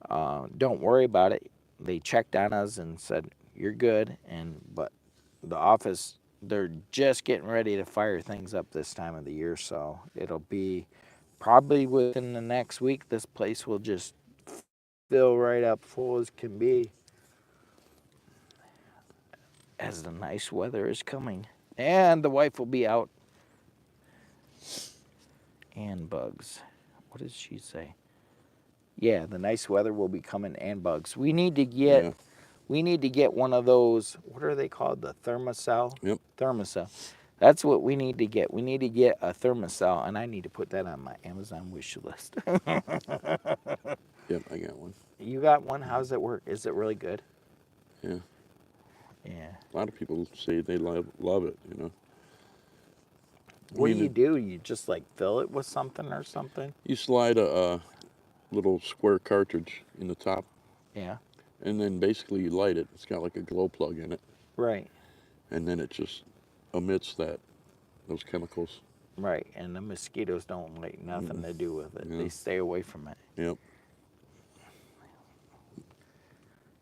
don't worry about it. They checked on us and said, you're good. But the office, they're just getting ready to fire things up this time of the year. So it'll be probably within the next week, this place will just fill right up full as can be as the nice weather is coming. And the wife will be out and bugs. What did she say? Yeah, the nice weather will be coming and bugs. Yeah. We need to get one of those. What are they called? The thermocell. Yep. Thermocell. That's what we need to get. We need to get a thermocell, and I need to put that on my Amazon wish list. Yep, I got one. You got one? How does it work? Is it really good? Yeah. Yeah. A lot of people say they love it, you know. I What do mean, you do? You just like fill it with something or something? you slide a little square cartridge in the top, Yeah. and then basically you light it. It's got like a glow plug in it, Right. and then it just emits those chemicals. Right. And the mosquitoes don't like nothing to do with it. Yeah. They stay away from it. Yep.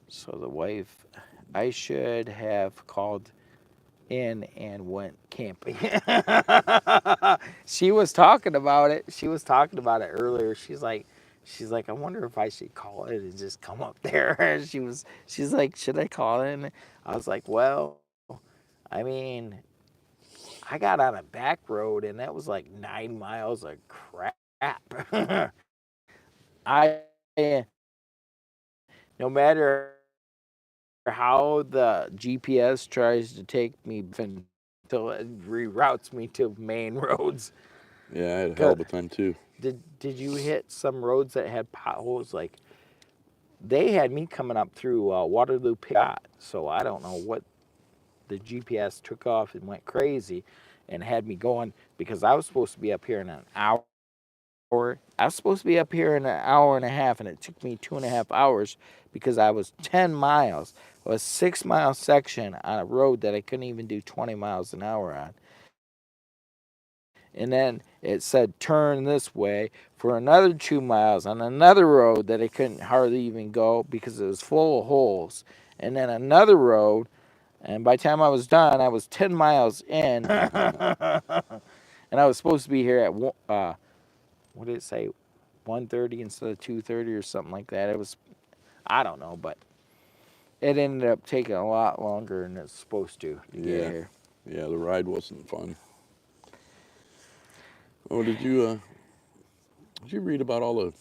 So the wife, I should have called in and went camping. She was talking about it. She was talking about it earlier. She's like, I wonder if I should call it and just come up there. She's like, should I call in? I was like, well, I mean, I got on a back road and that was like 9 miles of crap. I, no matter how the GPS tries to take me until it reroutes me to main roads. Yeah, I had a hell of a time too. Did you hit some roads that had potholes? Like they had me coming up through Waterloo Piat, so I don't know what the GPS took off and went crazy, and had me going because I was supposed to be up here in an hour. I was supposed to be up here in an hour and a half, and it took me 2.5 hours because I was 10 miles. It was a 6 mile section on a road that I couldn't even do 20 miles an hour on. And then it said turn this way for another 2 miles on another road that I couldn't hardly even go because it was full of holes. And then another road, and by the time I was done, I was 10 miles in. And I was supposed to be here at, what did it say, 1:30 instead of 2:30 or something like that. It was, I don't know, but it ended up taking a lot longer than it's supposed to get Yeah. here. Yeah, the ride wasn't fun. Oh, did you read about all the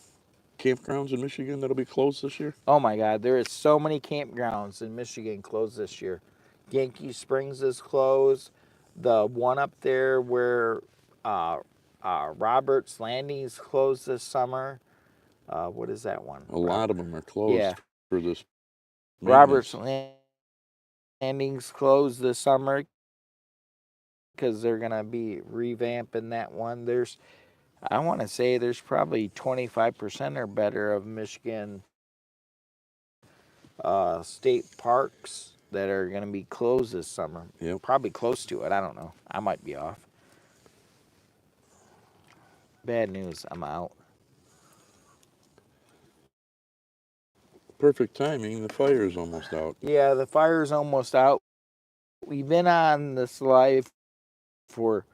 campgrounds in Michigan that'll be closed this year? Oh my God, there is so many campgrounds in Michigan closed this year. Yankee Springs is closed. The one up there where uh, Roberts Landing is closed this summer. What is that one? A lot of them are Yeah, closed for this Roberts maintenance. Landing's closed this summer because they're gonna be revamping that one. I want to say there's probably 25% or better of Michigan state parks that are going to be closed this summer. Yep. Probably close to it. I don't know. I might be off. Bad news. I'm out. Perfect timing. The fire is almost out. Yeah, the fire's almost out. We've been on this live for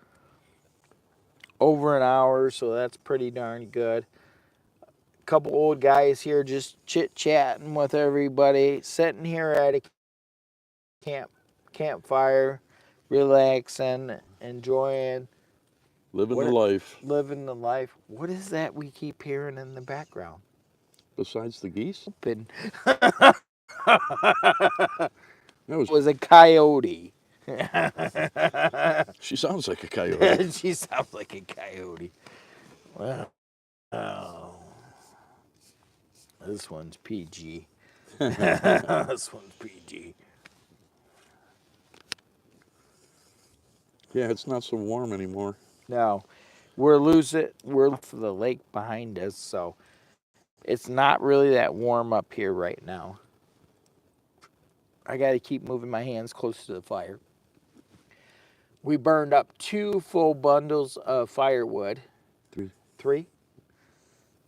over an hour, so that's pretty darn good. A couple old guys here just chit-chatting with everybody, sitting here at a campfire, relaxing, enjoying Living the what life. living the life. What is that we keep hearing in the background? Besides the geese? Open. That was. Was a coyote. She sounds like a coyote. She sounds like a coyote. Well, oh, this one's PG. This one's PG. Yeah, it's not so warm anymore. No, we're for the lake behind us, so it's not really that warm up here right now. I got to keep moving my hands close to the fire. We burned up 2 full bundles of firewood. 3. 3?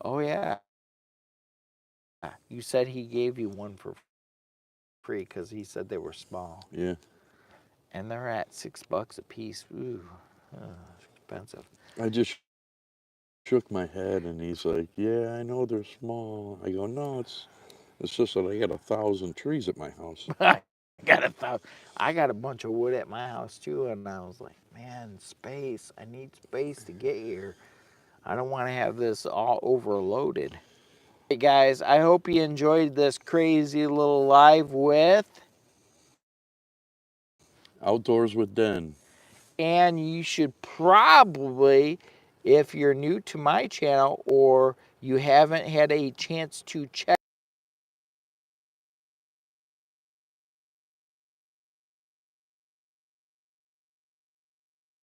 Oh yeah. You said he gave you one for free because he said they were small. Yeah. And they're at $6 a piece. Ooh, expensive. I just shook my head, and he's like, "Yeah, I know they're small." I go, "No, it's just that I got 1,000 trees at my house." I got a bunch of wood at my house too, and I was like, man, space. I need space to get here. I don't want to have this all overloaded. Hey guys, I hope you enjoyed this crazy little live with Outdoors with Den. and you should probably, if you're new to my channel or you haven't had a chance to check